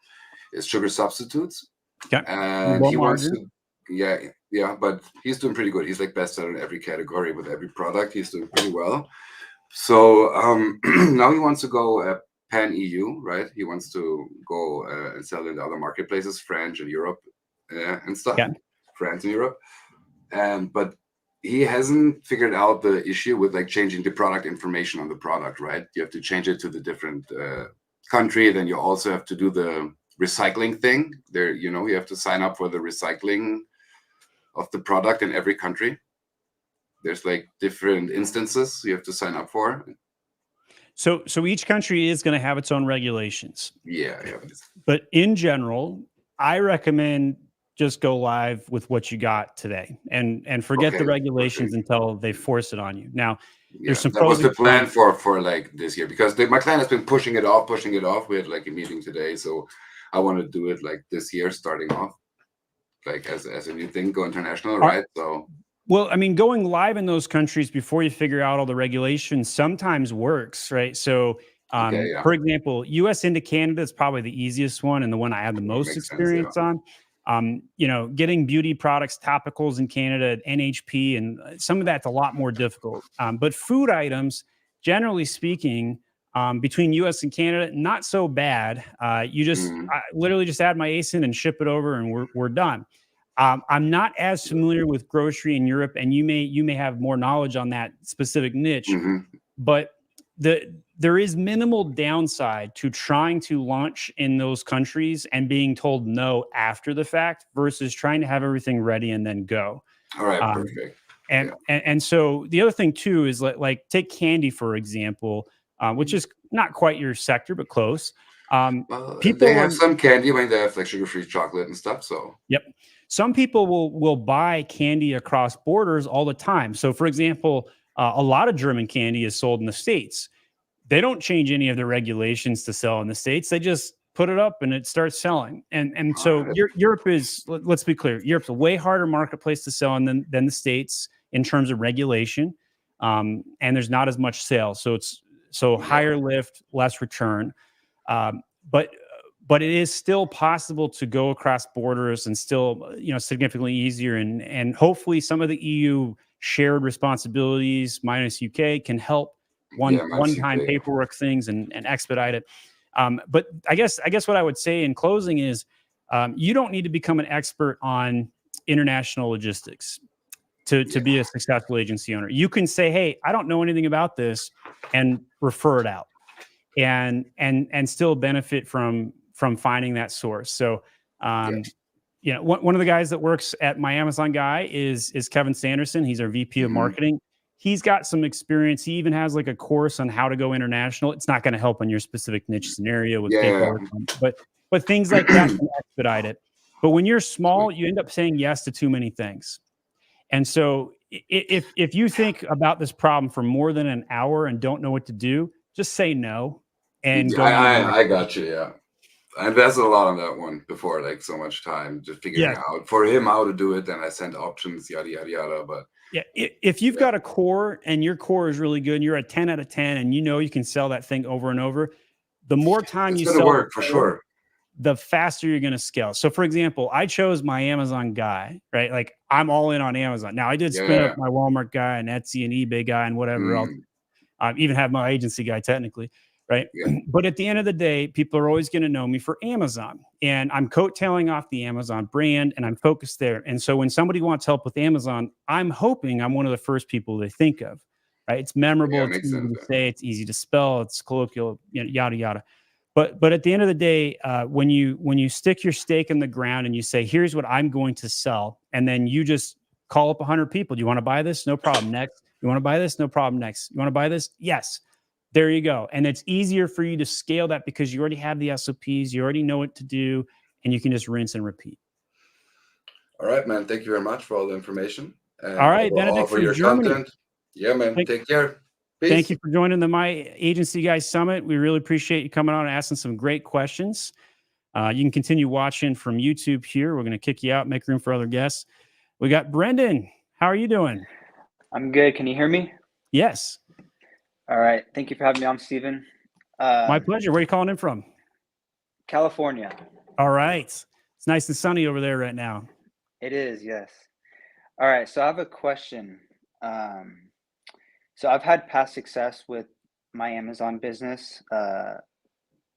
It's sugar substitutes. Okay. And Low he wants margin. to, yeah, but he's doing pretty good. He's like bestseller in every category with every product. He's doing pretty well. So now he wants to go pan EU, right? He wants to go and sell in other marketplaces, France and Europe and stuff. Yeah. France and Europe. But he hasn't figured out the issue with like changing the product information on the product, right? You have to change it to the different country. Then you also have to do the recycling thing. There, you have to sign up for the recycling of the product in every country. There's like different instances you have to sign up for. So each country is going to have its own regulations. Yeah. But in general, I recommend just go live with what you got today and forget the regulations until they force it on you. Now, there's some that was the plan pros for like this year, because my client has been pushing it off. We had like a meeting today, so I want to do it like this year, starting off like as a new thing, go international, right? So. Well, I mean, going live in those countries before you figure out all the regulations sometimes works, right? So, for example, US into Canada is probably the easiest one and the one I have the most experience on. Getting beauty products, topicals in Canada, NHP, and some of that's a lot more difficult. But food items, generally speaking, between US and Canada, not so bad. I literally just add my ASIN and ship it over, and we're done. I'm not as familiar with grocery in Europe, and you may have more knowledge on that specific niche, but there is minimal downside to trying to launch in those countries and being told no after the fact versus trying to have everything ready and then go. All right, perfect. And so the other thing too is like take candy, for example, which is not quite your sector, but close. People have some candy when they have like sugar-free chocolate and stuff. So some people will buy candy across borders all the time. So, for example, a lot of German candy is sold in the States. They don't change any of the regulations to sell in the States. They just put it up and it starts selling. And so Europe is, let's be clear, Europe's a way harder marketplace to sell in than the States in terms of regulation. And there's not as much sales. So higher lift, less return. But it is still possible to go across borders and still, significantly easier. And hopefully some of the EU shared responsibilities minus UK can help one-time paperwork things and expedite it. But I guess what I would say in closing is you don't need to become an expert on international logistics to be a successful agency owner. You can say, hey, I don't know anything about this, and refer it out and still benefit from finding that source. So, one of the guys that works at my Amazon guy is Kevin Sanderson. He's our VP of marketing. He's got some experience. He even has like a course on how to go international. It's not going to help on your specific niche scenario with paperwork, but things like that can expedite it. But when you're small, you end up saying yes to too many things. And so if you think about this problem for more than an hour and don't know what to do, just say no and go. I got you. Yeah. I invested a lot on that one before, like so much time just figuring out for him how to do it. Then I sent options, yada, yada, yada. But yeah, if you've got a core and your core is really good and you're a 10 out of 10 and you know you can sell that thing over and over, the more time it's you gonna sell work for sure, the faster you're going to scale. So for example, I chose my Amazon guy, right? Like I'm all in on Amazon. Now I did spin up my Walmart guy and Etsy and eBay guy and whatever else. I even have my agency guy technically, right? But at the end of the day, people are always going to know me for Amazon, and I'm coattailing off the Amazon brand and I'm focused there. And so when somebody wants help with Amazon, I'm hoping I'm one of the first people they think of, right? It's memorable, it's easy to say, it's easy to spell, it's colloquial, yada, yada. But at the end of the day, when you stick your stake in the ground and you say, here's what I'm going to sell, and then you just call up 100 people. Do you want to buy this? No problem. Next. You want to buy this? No problem. Next. You want to buy this? Yes. There you go. And it's easier for you to scale that because you already have the SOPs, you already know what to do, and you can just rinse and repeat. All right, man. Thank you very much for all the information. And all right, Benedict for your Germany. content. Yeah, man. Take care. Peace. Thank you for joining the My Agency Guys Summit. We really appreciate you coming on and asking some great questions. You can continue watching from YouTube here. We're going to kick you out, make room for other guests. We got Brendan. How are you doing? I'm good. Can you hear me? Yes. All right. Thank you for having me on, Steven. My pleasure. Where are you calling in from? California. All right. It's nice and sunny over there right now. It is, yes. All right. So I have a question. So I've had past success with my Amazon business,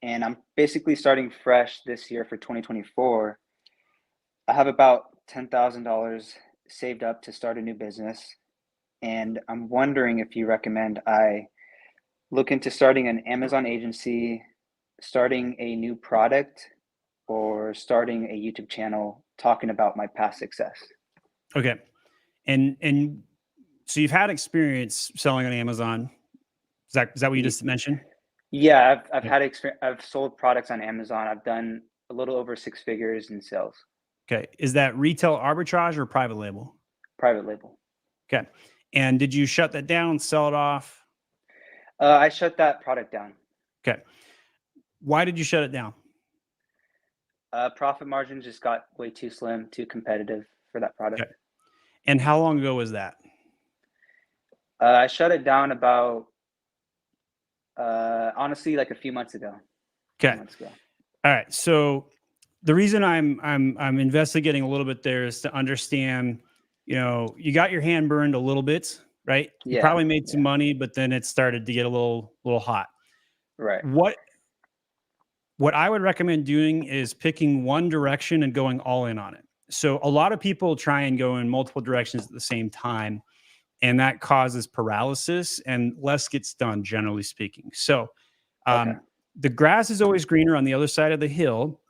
and I'm basically starting fresh this year for 2024. I have about $10,000 saved up to start a new business, and I'm wondering if you recommend I look into starting an Amazon agency, starting a new product, or starting a YouTube channel talking about my past success. Okay. And so you've had experience selling on Amazon. Is that what you just mentioned? Yeah, I've had experience. I've sold products on Amazon. I've done a little over 6 figures in sales. Okay. Is that retail arbitrage or private label? Private label. Okay. And did you shut that down, sell it off? I shut that product down. Okay. Why did you shut it down? Profit margin just got way too slim, too competitive for that product. Okay. And how long ago was that? I shut it down about, honestly, like a few months ago. Okay. All right. So the reason I'm investigating a little bit there is to understand, you got your hand burned a little bit, right? Yeah, you probably made some money, but then it started to get a little hot. Right. What I would recommend doing is picking one direction and going all in on it. So a lot of people try and go in multiple directions at the same time, and that causes paralysis and less gets done, generally speaking. So the grass is always greener on the other side of the hill.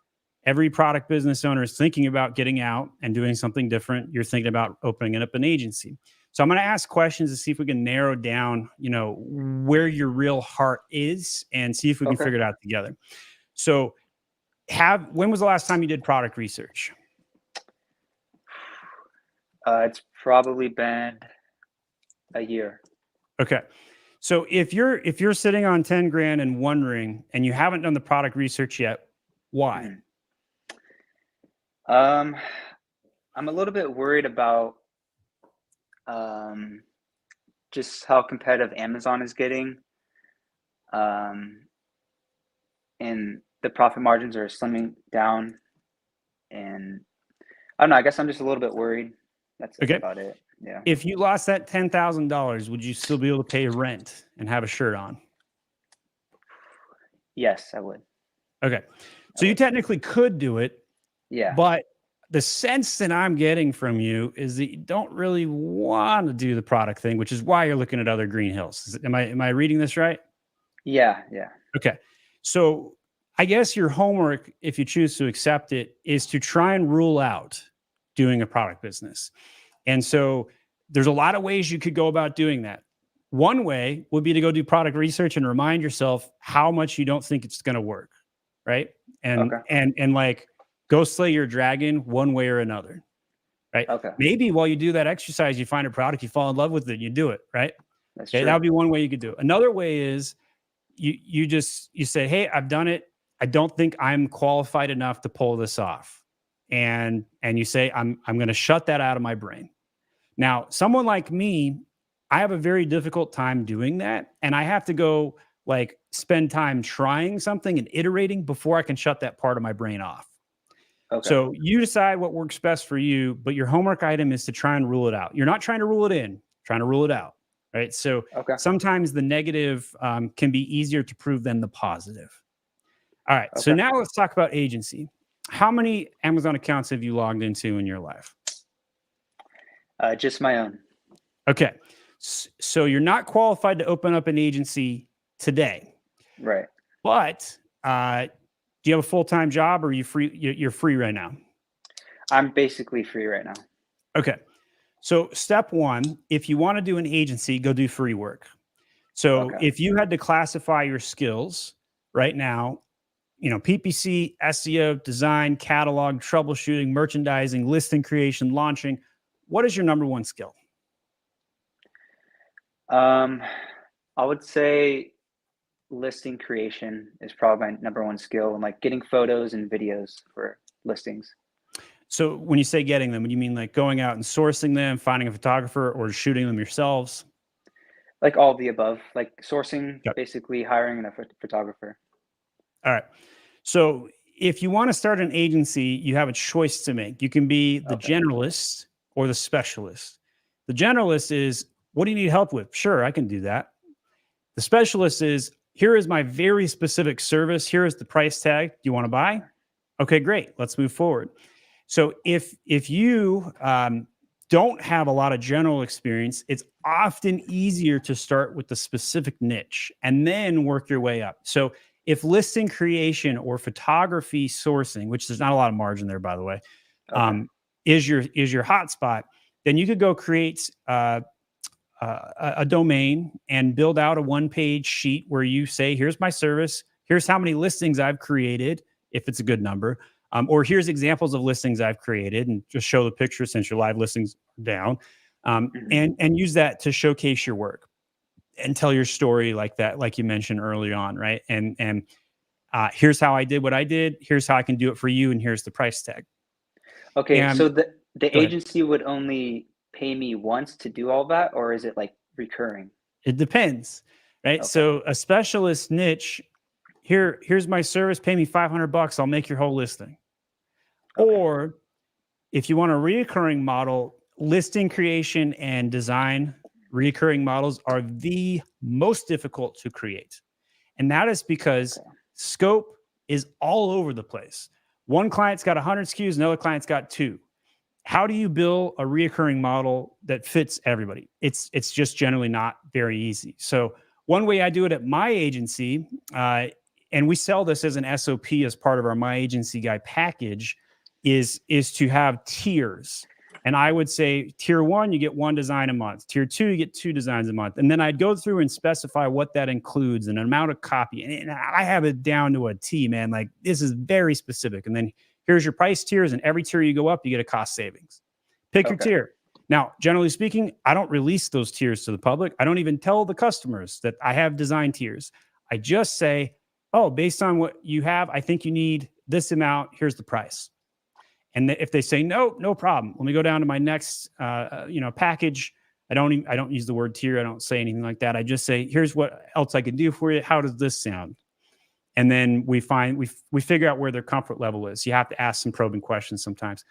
Every product business owner is thinking about getting out and doing something different. You're thinking about opening up an agency. So I'm going to ask questions to see if we can narrow down, where your real heart is and see if we can figure it out together. So when was the last time you did product research? It's probably been a year. Okay. So if you're sitting on 10 grand and wondering, and you haven't done the product research yet, why? I'm a little bit worried about just how competitive Amazon is getting. And the profit margins are slimming down. And I don't know, I guess I'm just a little bit worried. That's about it. Yeah. If you lost that $10,000, would you still be able to pay rent and have a shirt on? Yes, I would. Okay. So you technically could do it. Yeah. But the sense that I'm getting from you is that you don't really want to do the product thing, which is why you're looking at other green hills. Am I reading this right? Yeah. Yeah. Okay. So I guess your homework, if you choose to accept it, is to try and rule out doing a product business. And so there's a lot of ways you could go about doing that. One way would be to go do product research and remind yourself how much you don't think it's going to work. Right. And like go slay your dragon one way or another. right? Okay. Maybe while you do that exercise, you find a product, you fall in love with it, you do it, right? That's Okay, true. that would be one way you could do it. Another way is you say, hey, I've done it. I don't think I'm qualified enough to pull this off. And you say, I'm going to shut that out of my brain. Now, someone like me, I have a very difficult time doing that. And I have to go like spend time trying something and iterating before I can shut that part of my brain off. Okay. So you decide what works best for you, but your homework item is to try and rule it out. You're not trying to rule it in, trying to rule it out, right? So Okay. sometimes the negative can be easier to prove than the positive. All right. So Okay. now let's talk about agency. How many Amazon accounts have you logged into in your life? Just my own. Okay. So you're not qualified to open up an agency today, Right. but do you have a full-time job or are you free? You're free right now? I'm basically free right now. Okay. So step one, if you want to do an agency, go do free work. So Okay. if you had to classify your skills right now, PPC, SEO, design, catalog, troubleshooting, merchandising, listing creation, launching, what is your number one skill? I would say listing creation is probably my number one skill, and like getting photos and videos for listings. So when you say getting them, do you mean like going out and sourcing them, finding a photographer, or shooting them yourselves? Like all of the above, like sourcing, Yep. basically hiring a photographer. All right. So if you want to start an agency, you have a choice to make. You can be the Okay. generalist or the specialist. The generalist is, what do you need help with? Sure, I can do that. The specialist is, here is my very specific service. Here is the price tag. Do you want to buy? Okay, great. Let's move forward. So if you don't have a lot of general experience, it's often easier to start with the specific niche and then work your way up. So if listing creation or photography sourcing, which there's not a lot of margin there, by the way, Okay. is your hotspot, then you could go create a domain and build out a one-page sheet where you say, here's my service, here's how many listings I've created, if it's a good number, or here's examples of listings I've created, and just show the picture since your live listings are down, and use that to showcase your work and tell your story like that, like you mentioned early on, right? And here's how I did what I did, here's how I can do it for you, and here's the price tag. Okay. And So the go ahead. agency would only pay me once to do all that, or is it like recurring? It depends, right? Okay. So a specialist niche, here's my service, pay me $500, I'll make your whole listing. Okay. Or if you want a recurring model, listing creation and design recurring models are the most difficult to create. And that is because scope is all over the place. One client's got 100 SKUs, another client's got 2. How do you build a reoccurring model that fits everybody? It's just generally not very easy. So one way I do it at my agency, and we sell this as an SOP as part of our My Agency Guy package, is to have tiers. And I would say tier 1, you get 1 design a month. Tier 2, you get 2 designs a month. And then I'd go through and specify what that includes and an amount of copy. And I have it down to a T, man. Like, this is very specific. And then here's your price tiers. And every tier you go up, you get a cost savings. Pick your tier. Now, generally speaking, I don't release those tiers to the public. I don't even tell the customers that I have design tiers. I just say, oh, based on what you have, I think you need this amount. Here's the price. And if they say no, no problem. Let me go down to my next, package. I don't use the word tier. I don't say anything like that. I just say, here's what else I can do for you. How does this sound? And then we figure out where their comfort level is. You have to ask some probing questions sometimes.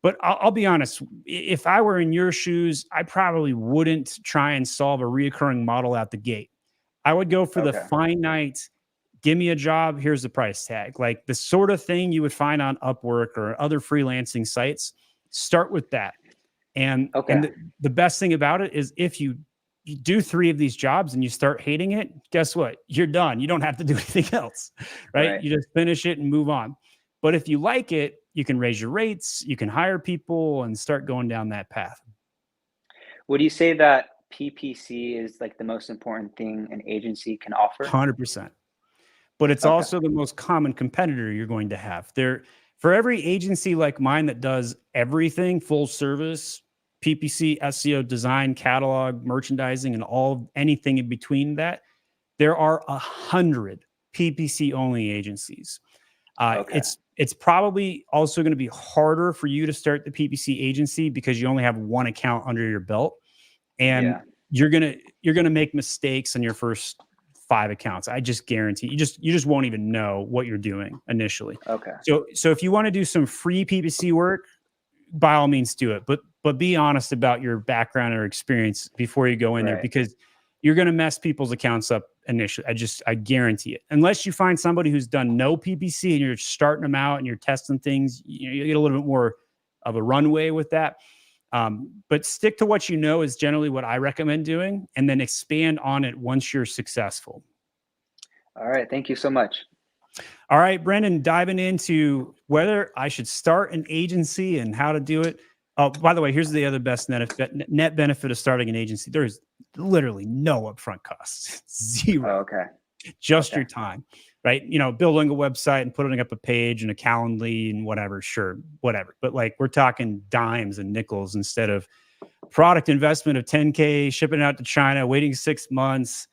But I'll be honest. If I were in your shoes, I probably wouldn't try and solve a reoccurring model out the gate. I would go for the finite. Give me a job, here's the price tag. Like the sort of thing you would find on Upwork or other freelancing sites. Start with that. And the best thing about it is if you do 3 of these jobs and you start hating it, guess what? You're done. You don't have to do anything else, right? You just finish it and move on. But if you like it, you can raise your rates, you can hire people and start going down that path. Would you say that PPC is like the most important thing an agency can offer? 100%. But it's also the most common competitor you're going to have. For For every agency like mine that does everything, full service, PPC, SEO, design, catalog, merchandising, and anything in between that, there are 100 PPC only agencies. Okay. It's probably also going to be harder for you to start the PPC agency because you only have one account under your belt, and Yeah. you're gonna make mistakes on your first 5 accounts. I just guarantee you just won't even know what you're doing initially. Okay. So if you want to do some free PPC work, by all means do it, but be honest about your background or experience before you go in there, Right. because you're going to mess people's accounts up initially. I guarantee it. Unless you find somebody who's done no PPC and you're starting them out and you're testing things, you get a little bit more of a runway with that. But stick to what you know is generally what I recommend doing, and then expand on it once you're successful. All right. Thank you so much. All right, Brendan, diving into whether I should start an agency and how to do it. Oh, by the way, here's the other best net benefit of starting an agency. There's literally no upfront costs, zero, Okay. just Okay. your time, right? You know, building a website and putting up a page and a Calendly and whatever, sure, whatever. But like we're talking dimes and nickels instead of product investment of 10K, shipping it out to China, waiting 6 months.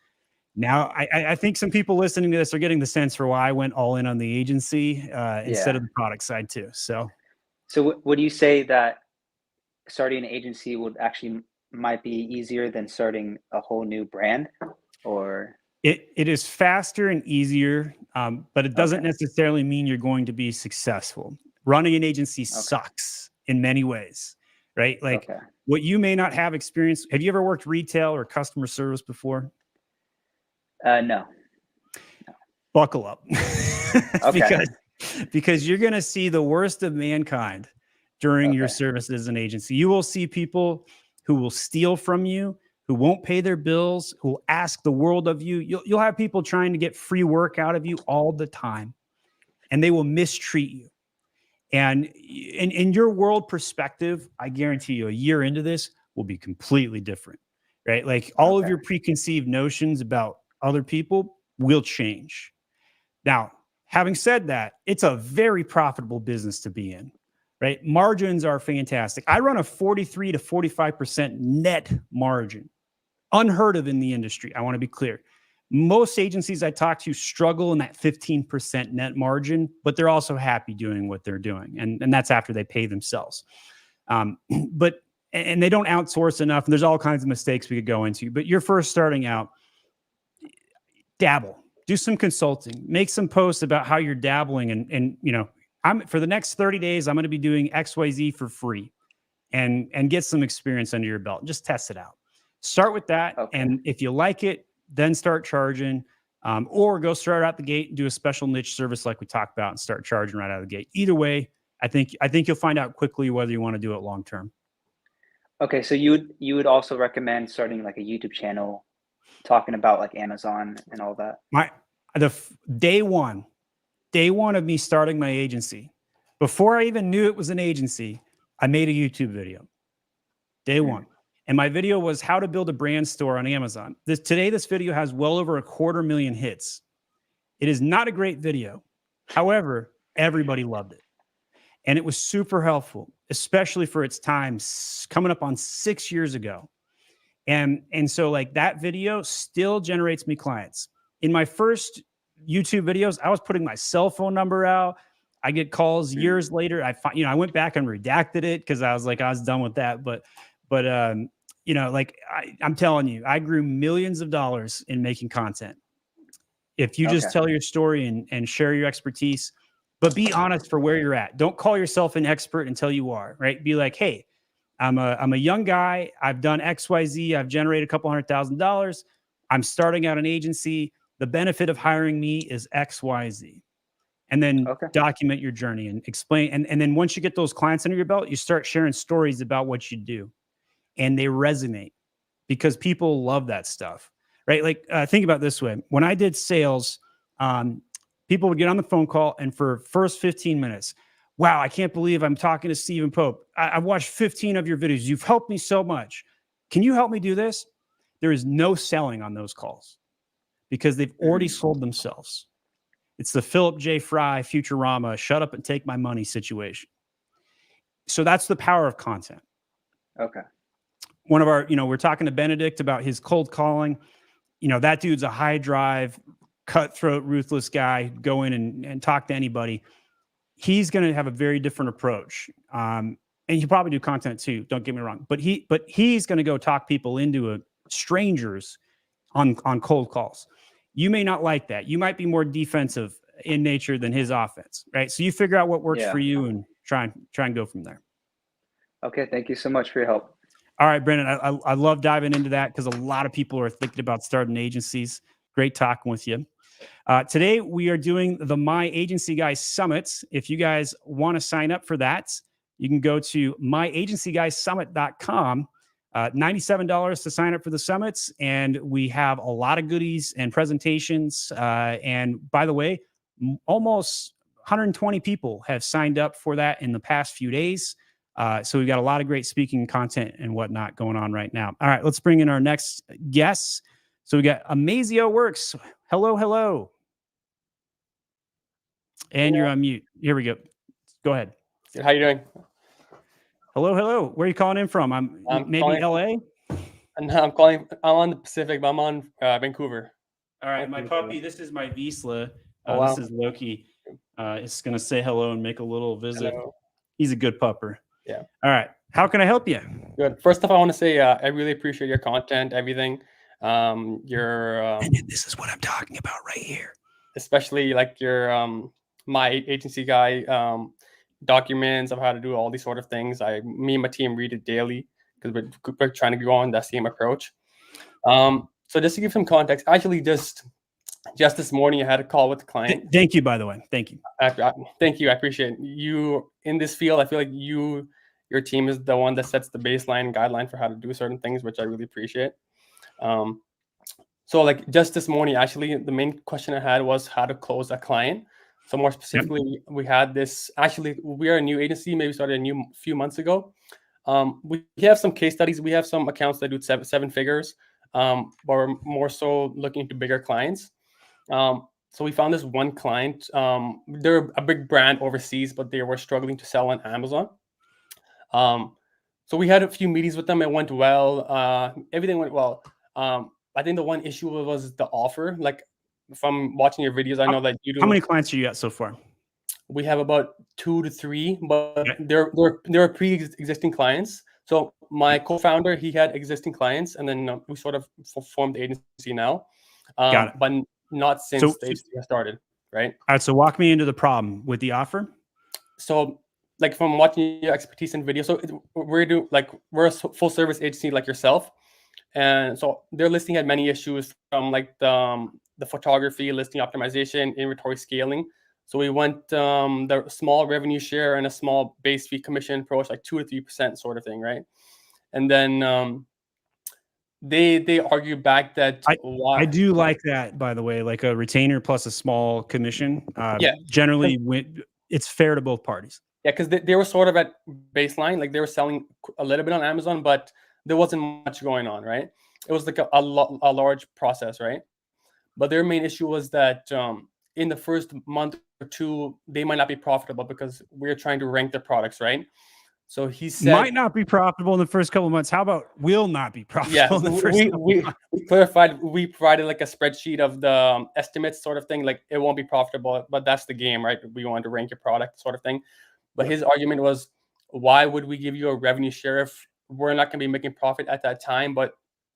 Now, I think some people listening to this are getting the sense for why I went all in on the agency instead of the product side too. So would you say that starting an agency might be easier than starting a whole new brand, or? it is faster and easier, but it doesn't necessarily mean you're going to be successful. Running an agency sucks in many ways, right? Like what you may not have experience. Have you ever worked retail or customer service before? No. Buckle up. because you're going to see the worst of mankind during your service as an agency. You will see people who will steal from you, who won't pay their bills, who will ask the world of you. You'll have people trying to get free work out of you all the time, and they will mistreat you. And in your world perspective, I guarantee you a year into this will be completely different, right? Like all of your preconceived notions about other people will change. Now, having said that, it's a very profitable business to be in, right? Margins are fantastic. I run a 43 to 45% net margin, unheard of in the industry. I want to be clear. Most agencies I talk to struggle in that 15% net margin, but they're also happy doing what they're doing. And that's after they pay themselves. And they don't outsource enough. And there's all kinds of mistakes we could go into, but you're first starting out, dabble, do some consulting, make some posts about how you're dabbling. And you know, for the next 30 days, I'm going to be doing XYZ for free and get some experience under your belt. Just test it out. Start with that. And if you like it, then start charging, or go start out the gate and do a special niche service like we talked about and start charging right out of the gate. Either way, I think you'll find out quickly whether you want to do it long term. Okay, so you would also recommend starting like a YouTube channel talking about like Amazon and all that? Day one of me starting my agency, before I even knew it was an agency, I made a YouTube video. Day one. And my video was how to build a brand store on Amazon. Today, this video has well over 250,000 hits. It is not a great video. However, everybody loved it. And it was super helpful, especially for its time, coming up on 6 years ago. And so like that video still generates me clients. In my first YouTube videos, I was putting my cell phone number out. I get calls years later. I went back and redacted it because I was done with that. But you know, like I'm telling you, I grew millions of dollars in making content. If you just tell your story and share your expertise, but be honest for where you're at. Don't call yourself an expert until you are, right? Be like, hey, I'm a young guy. I've done XYZ. I've generated $200,000. I'm starting out an agency. The benefit of hiring me is XYZ. And then document your journey and explain. And then once you get those clients under your belt, you start sharing stories about what you do. And they resonate because people love that stuff, right? Like think about it this way. When I did sales, people would get on the phone call and for first 15 minutes, wow, I can't believe I'm talking to Stephen Pope. I've watched 15 of your videos. You've helped me so much. Can you help me do this? There is no selling on those calls because they've already sold themselves. It's the Philip J. Fry Futurama, shut up and take my money situation. So that's the power of content. Okay. One of our, we're talking to Benedict about his cold calling. That dude's a high drive, cutthroat, ruthless guy. Go in and talk to anybody. He's going to have a very different approach. And he'll probably do content too. Don't get me wrong. But he's going to go talk people into strangers on cold calls. You may not like that. You might be more defensive in nature than his offense, right? So you figure out what works for you and try and go from there. Okay. Thank you so much for your help. All right, Brendan, I love diving into that because a lot of people are thinking about starting agencies. Great talking with you. Today, we are doing the My Agency Guys Summits. If you guys want to sign up for that, you can go to myagencyguysummit.com. $97 to sign up for the summits. And we have a lot of goodies and presentations. And by the way, almost 120 people have signed up for that in the past few days. So we've got a lot of great speaking content and whatnot going on right now. All right, let's bring in our next guest. So we got Amazio Works. Hello. And you're on mute. Here we go. Go ahead. How you doing? Hello. Where are you calling in from? I'm maybe LA? No, I'm on the Pacific, but I'm on Vancouver. All right, my puppy, this is my Vizsla. Wow. This is Loki. It's going to say hello and make a little visit. Hello. He's a good pupper. Yeah. All right. How can I help you? Good. First off, I want to say I really appreciate your content, everything. And this is what I'm talking about right here. Especially like your My Agency Guy documents of how to do all these sort of things. Me and my team read it daily because we're trying to go on that same approach. So just to give some context, actually just this morning I had a call with the client. Thank you, by the way. Thank you. Thank you. I appreciate you in this field. I feel like your team is the one that sets the baseline guideline for how to do certain things, which I really appreciate. So like just this morning, actually, the main question I had was how to close a client. So more specifically, we had this, actually, we are a new agency, maybe started a few months ago. We have some case studies. We have some accounts that do seven figures, but we're more so looking into bigger clients. So we found this one client. They're a big brand overseas, but they were struggling to sell on Amazon. So we had a few meetings with them. It went well. Everything went well. I think the one issue was the offer. Like from watching your videos, I know that you do. How many clients are you at so far? We have about 2 to 3, but they're pre-existing clients. So my co-founder, he had existing clients, and then we sort of formed the agency now. Got it. But not since they started, right? All right, so walk me into the problem with the offer. So like from watching your expertise in video, so we're a full service agency like yourself. And so their listing had many issues from like the photography, listing optimization, inventory scaling. So we went the small revenue share and a small base fee commission approach, like 2 to 3% sort of thing, right? And then they argue back that I do like that, by the way, like a retainer plus a small commission. Generally, it's fair to both parties. Yeah, because they were sort of at baseline, like they were selling a little bit on Amazon, but there wasn't much going on, right? It was like a large process, right? But their main issue was that in the first month or two, they might not be profitable because we're trying to rank their products, right? So he said, might not be profitable in the first couple of months. How about will not be profitable in the first we clarified, we provided like a spreadsheet of the estimates sort of thing, like it won't be profitable, but that's the game, right? We want to rank your product sort of thing. But his argument was, why would we give you a revenue share if we're not going to be making profit at that time? But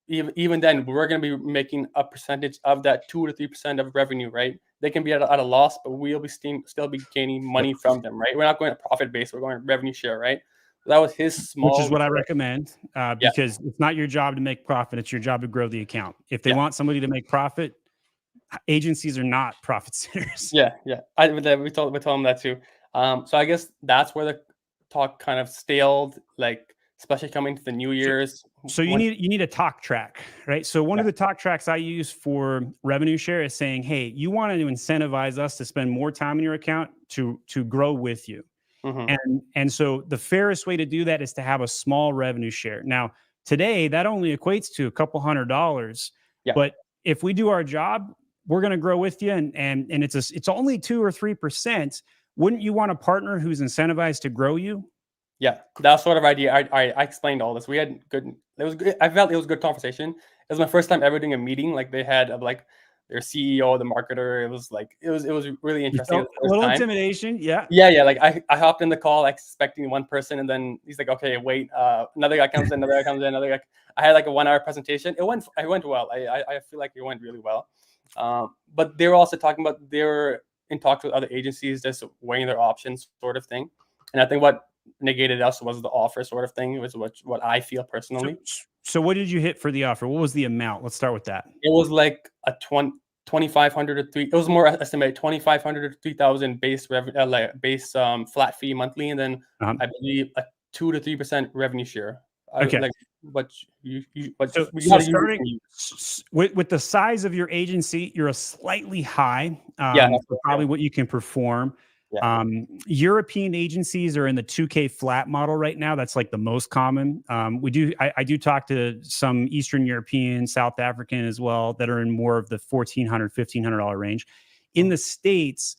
even then, we're going to be making a percentage of that 2 to 3% of revenue, right? They can be at a loss, but we'll be still be gaining money from them, right? We're not going to profit base, we're going to revenue share, right? So that was his small. Which is what I recommend, because it's not your job to make profit; it's your job to grow the account. If they want somebody to make profit, agencies are not profit centers. Yeah. We told them that too. So I guess that's where the talk kind of staled, like especially coming to the New Year's. So you need a talk track, right? So one of the talk tracks I use for revenue share is saying, hey, you want to incentivize us to spend more time in your account to grow with you. Mm-hmm. And so the fairest way to do that is to have a small revenue share. Now, today that only equates to a couple $100. Yeah. But if we do our job, we're going to grow with you, and it's only 2 or 3%. Wouldn't you want a partner who's incentivized to grow you? Yeah, that sort of idea. I explained all this. We had good. It was good. I felt it was a good conversation. It was my first time ever doing a meeting. Like they had like their CEO, the marketer. It was really You interesting. felt a little intimidation. Yeah. Yeah. Like I hopped in the call expecting one person, and then he's like, "Okay, wait." Another guy comes in. Another guy comes in. Another guy. I had like a 1 hour presentation. It went well. I feel like it went really well. But they were also talking about they're in talks with other agencies, just weighing their options, sort of thing. And I think what negated us was the offer, sort of thing. Was what I feel personally. So what did you hit for the offer? What was the amount? Let's start with that. It was like a 2,500 to 3. It was more estimated 2,500 to 3,000 base flat fee monthly, and then I believe a 2 to 3% revenue share. Okay. So starting with the size of your agency, you're a slightly high. For probably what you can perform. Yeah. European agencies are in the 2K flat model right now. That's like the most common. I do talk to some Eastern European, South African as well that are in more of the $1,400, $1,500 range. In the States,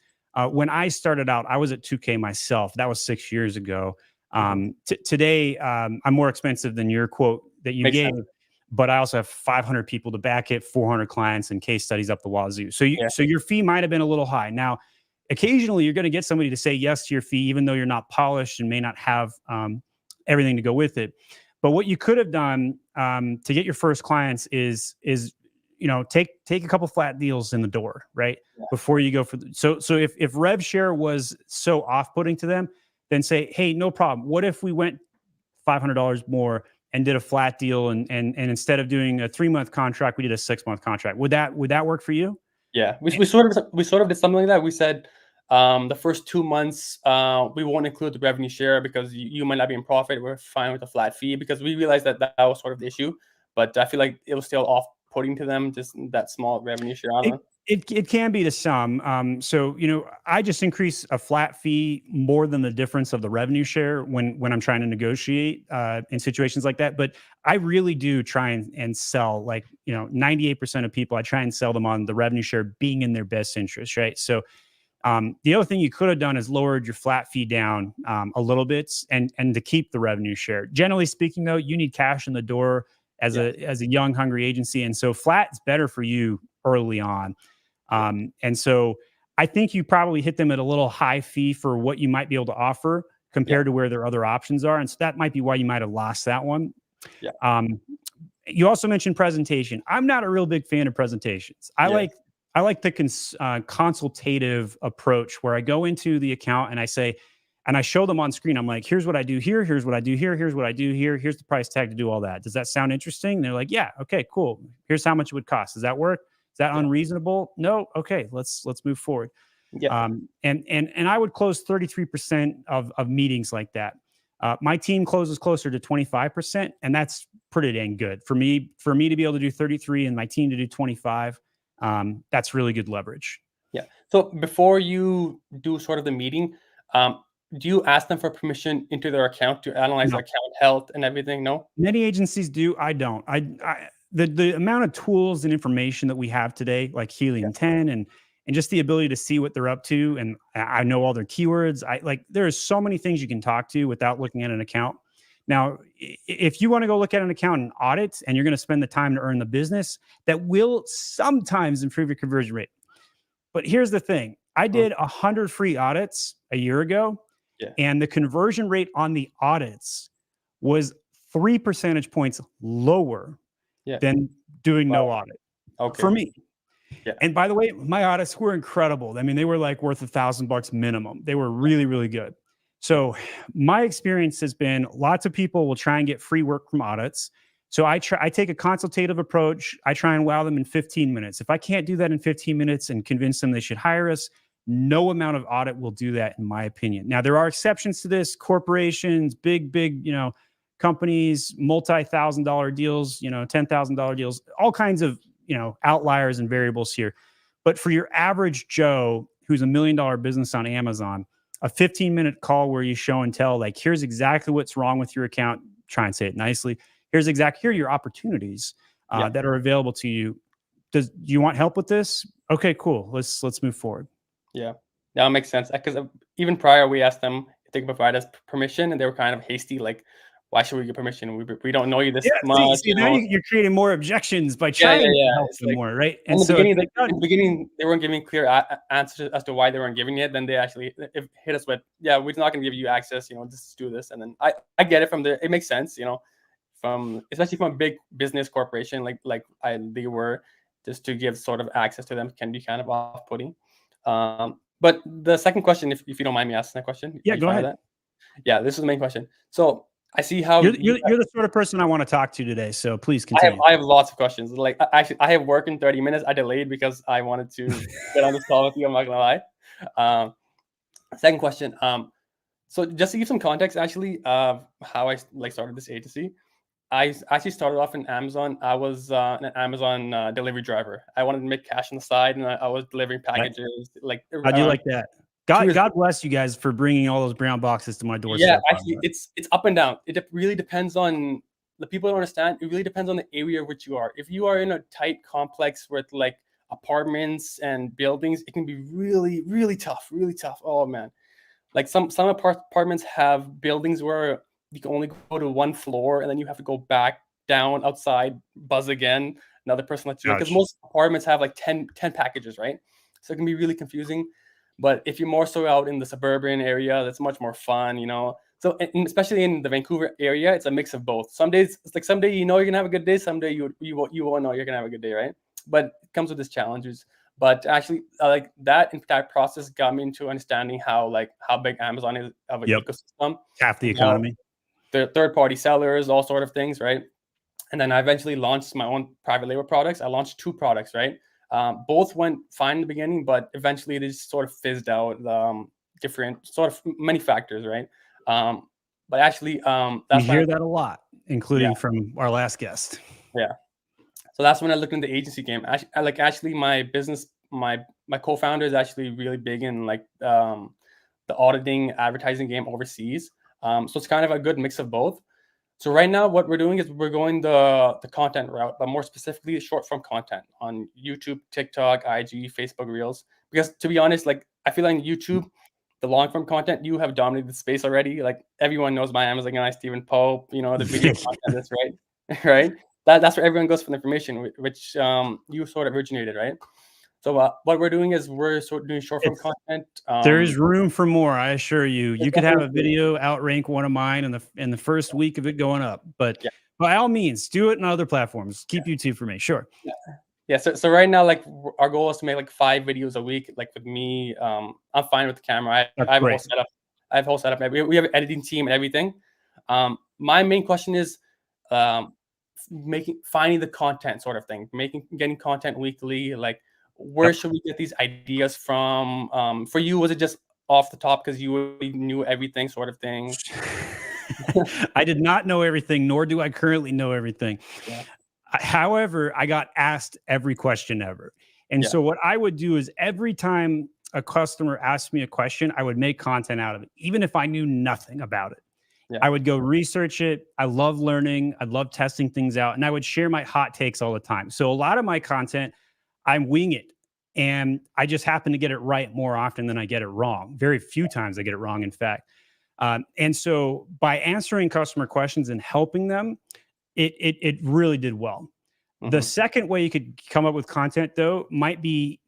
when I started out, I was at 2K myself. That was 6 years ago. Today, I'm more expensive than your quote that you gave. But I also have 500 people to back it, 400 clients, and case studies up the wazoo. So your fee might have been a little high. Now, occasionally, you're going to get somebody to say yes to your fee, even though you're not polished and may not have everything to go with it. But what you could have done to get your first clients is take a couple flat deals in the door, right? Yeah. Before you go for so if rev share was so off-putting to them, then say, hey, no problem. What if we went $500 more and did a flat deal, and instead of doing a 3-month contract, we did a 6-month contract? Would that work for you? Yeah, we sort of did something like that. We said the first 2 months we won't include the revenue share because you might not be in profit. We're fine with a flat fee because we realized that was sort of the issue. But I feel like it was still off-putting to them, just that small revenue share. It can be to some. So I just increase a flat fee more than the difference of the revenue share when I'm trying to negotiate in situations like that. But I really do try and sell, like 98% of people, I try and sell them on the revenue share being in their best interest, right? So the other thing you could have done is lowered your flat fee down a little bit and to keep the revenue share. Generally speaking, though, you need cash in the door as a young, hungry agency, and so flat is better for you early on. And so I think you probably hit them at a little high fee for what you might be able to offer compared to where their other options are. And so that might be why you might have lost that one. Yeah. You also mentioned presentation. I'm not a real big fan of presentations. I like the consultative approach where I go into the account and I show them on screen. I'm like, here's what I do here. Here's what I do here. Here's what I do here. Here's the price tag to do all that. Does that sound interesting? And they're like, yeah. Okay, cool. Here's how much it would cost. Does that work? Is that unreasonable? No. Okay, let's move forward. Yeah. And I would close 33% of meetings like that. My team closes closer to 25%, and that's pretty dang good for me. For me to be able to do 33 and my team to do 25, that's really good leverage. Yeah. So before you do sort of the meeting, do you ask them for permission into their account to analyze their account health and everything? No. Many agencies do. I don't. The amount of tools and information that we have today, like Helium 10 and just the ability to see what they're up to, and I know all their keywords. There are so many things you can talk to without looking at an account. Now, if you want to go look at an account and audit, and you're going to spend the time to earn the business, that will sometimes improve your conversion rate. But here's the thing. I did 100 free audits a year ago, and the conversion rate on the audits was 3 percentage points lower than doing no audit for me. Yeah. And by the way, my audits were incredible. I mean, they were like worth $1,000 minimum. They were really, really good. So my experience has been lots of people will try and get free work from audits. So I take a consultative approach. I try and wow them in 15 minutes. If I can't do that in 15 minutes and convince them they should hire us, no amount of audit will do that, in my opinion. Now, there are exceptions to this. Corporations, big, companies, multi-$1,000 deals, $10,000 deals, all kinds of, outliers and variables here. But for your average Joe who's $1 million business on Amazon, a 15-minute call where you show and tell, like, here's exactly what's wrong with your account. Try and say it nicely. Here are your opportunities that are available to you. Do you want help with this? Okay, cool. Let's move forward. Yeah, that makes sense. Because even prior, we asked them if they could provide us permission, and they were kind of hasty, like, "Why should we get permission? We don't know you this much." See, now you're creating more objections by Yeah, trying to help It's them like, more, right? in And the so beginning, it's like, in the beginning, they weren't giving clear answers as to why they weren't giving it. Then they actually hit us with, "Yeah, we're not going to give you access. Just do this." And then I get it from there. It makes sense, from especially from a big business corporation they were, just to give sort of access to them can be kind of off-putting. But the second question, if you don't mind me asking that question, yeah, go ahead. Yeah, this is the main question. So I see how You're the sort of person I want to talk to today. So please continue. I have lots of questions. Like, actually, I have work in 30 minutes. I delayed because I wanted to get on this call with you. I'm not gonna lie. Second question. So just to give some context, actually, of how I started this agency, I actually started off in Amazon. I was an Amazon delivery driver. I wanted to make cash on the side, and I was delivering packages. How'd you like that? God bless you guys for bringing all those brown boxes to my doorstep. Yeah, actually, it's up and down. It really depends on the people. Don't understand. It really depends on the area which you are. If you are in a tight complex with like apartments and buildings, it can be really, really tough. Really tough. Oh man, like some apartments have buildings where you can only go to one floor, and then you have to go back down outside, buzz again. Another person lets you in, because most apartments have like 10 packages, right? So it can be really confusing. But if you're more so out in the suburban area, that's much more fun, So especially in the Vancouver area, it's a mix of both. Some days it's like someday you're gonna have a good day, someday you won't know you're gonna have a good day, right? But it comes with its challenges. But actually, like that entire process got me into understanding how big Amazon is of an ecosystem. Half the economy. The third-party sellers, all sort of things, right? And then I eventually launched my own private label products. I launched 2 products, right? Both went fine in the beginning, but eventually they just sort of fizzed out. Different sort of many factors, right? But actually, we hear that a lot, including from our last guest. Yeah. So that's when I looked into the agency game. Actually, my business, my co-founder is actually really big in the auditing, advertising game overseas. So it's kind of a good mix of both. So right now, what we're doing is we're going the content route, but more specifically, short form content on YouTube, TikTok, IG, Facebook Reels. Because to be honest, I feel like YouTube, the long form content, you have dominated the space already. Like everyone knows my Amazon guy, Stephen Pope. The video content is right, right. That's where everyone goes for the information, which you sort of originated, right? So what we're doing is we're sort of doing short form content. There is room for more, I assure you. You could have a video outrank one of mine in the first week of it going up. But by all means, do it on other platforms. Keep YouTube for me, sure. Yeah. So right now, our goal is to make 5 videos a week. With me, I'm fine with the camera. I have a whole setup. We have an editing team and everything. My main question is finding the content sort of thing, getting content weekly. Where should we get these ideas from? For you, was it just off the top because you already knew everything sort of thing? I did not know everything, nor do I currently know everything. Yeah. However, I got asked every question ever. And so what I would do is every time a customer asked me a question, I would make content out of it, even if I knew nothing about it. Yeah. I would go research it. I love learning. I love testing things out. And I would share my hot takes all the time. So a lot of my content, I wing it, and I just happen to get it right more often than I get it wrong. Very few times I get it wrong, in fact. And so by answering customer questions and helping them, it really did well. Mm-hmm. The second way you could come up with content, though, might be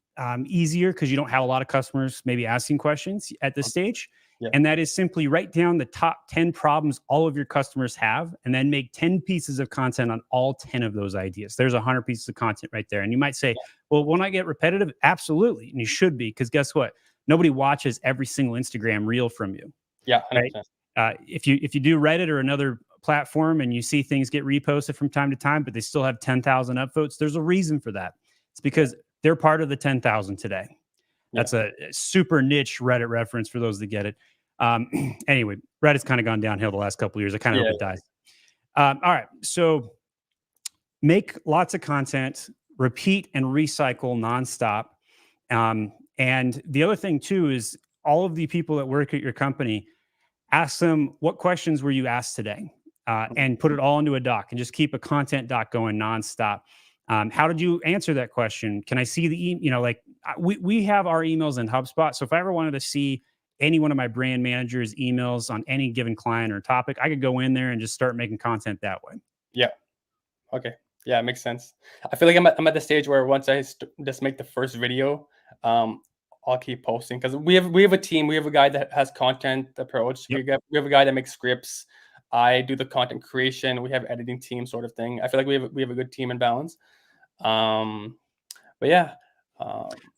easier because you don't have a lot of customers maybe asking questions at this stage. Yeah. And that is simply write down the top 10 problems all of your customers have, and then make 10 pieces of content on all 10 of those ideas. There's 100 pieces of content right there. And you might say, well, won't I get repetitive? Absolutely. And you should be, because guess what? Nobody watches every single Instagram reel from you. Yeah. 100%. Right? If you do Reddit or another platform and you see things get reposted from time to time, but they still have 10,000 upvotes, there's a reason for that. It's because they're part of the 10,000 today. That's a super niche Reddit reference for those that get it. Anyway, Reddit's kind of gone downhill the last couple of years. I kind of hope it dies. All right. So make lots of content, repeat and recycle nonstop. And the other thing too is all of the people that work at your company, ask them, what questions were you asked today? And put it all into a doc and just keep a content doc going nonstop. How did you answer that question? Can I see the we have our emails in HubSpot. So if I ever wanted to see any one of my brand managers' emails on any given client or topic, I could go in there and just start making content that way. Yeah. Okay. Yeah, it makes sense. I feel like I'm at the stage where once I just make the first video, I'll keep posting, because we have a team. We have a guy that has content approach. Yep. We have a guy that makes scripts. I do the content creation. We have editing team sort of thing. I feel like we have a good team and balance. But yeah.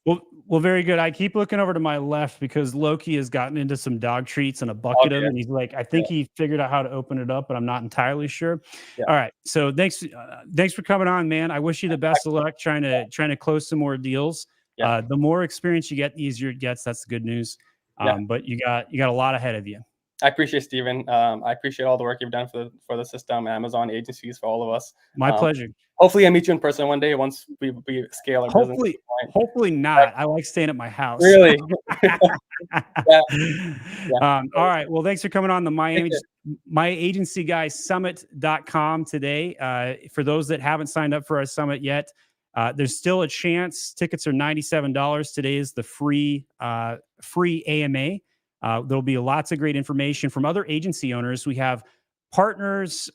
Well, very good. I keep looking over to my left because Loki has gotten into some dog treats and a bucket of them. And he's like, I think he figured out how to open it up, but I'm not entirely sure. Yeah. All right. So thanks for coming on, man. I wish you the best of luck trying to close some more deals. Yeah. The more experience you get, the easier it gets. That's the good news. But you got a lot ahead of you. I appreciate Steven. I appreciate all the work you've done for the system, Amazon agencies, for all of us. My pleasure. Hopefully I meet you in person one day once we scale our business. Hopefully not. I like staying at my house. Really? All right. Well, thanks for coming on the My Agency Guys Summit.com today. For those that haven't signed up for our summit yet, there's still a chance. Tickets are $97. Today is the free AMA. There'll be lots of great information from other agency owners. We have partners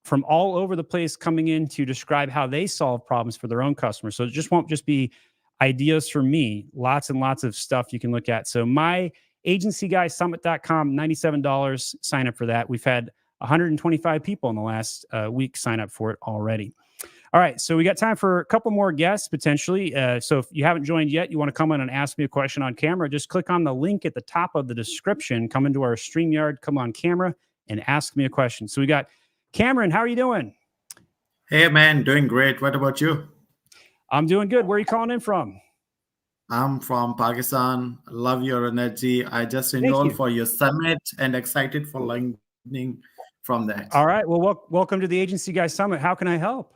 from all over the place coming in to describe how they solve problems for their own customers. So it just won't just be ideas from me. Lots and lots of stuff you can look at. So myagencyguyssummit.com, $97. Sign up for that. We've had 125 people in the last week sign up for it already. All right, so we got time for a couple more guests potentially. So if you haven't joined yet, you want to come in and ask me a question on camera, just click on the link at the top of the description, come into our StreamYard, come on camera, and ask me a question. So we got Cameron. How are you doing? Hey, man, doing great. What about you? I'm doing good. Where are you calling in from? I'm from Pakistan. Love your energy. I just enrolled for your summit and excited for learning from that. All right. Well, welcome to the Agency Guys Summit. How can I help?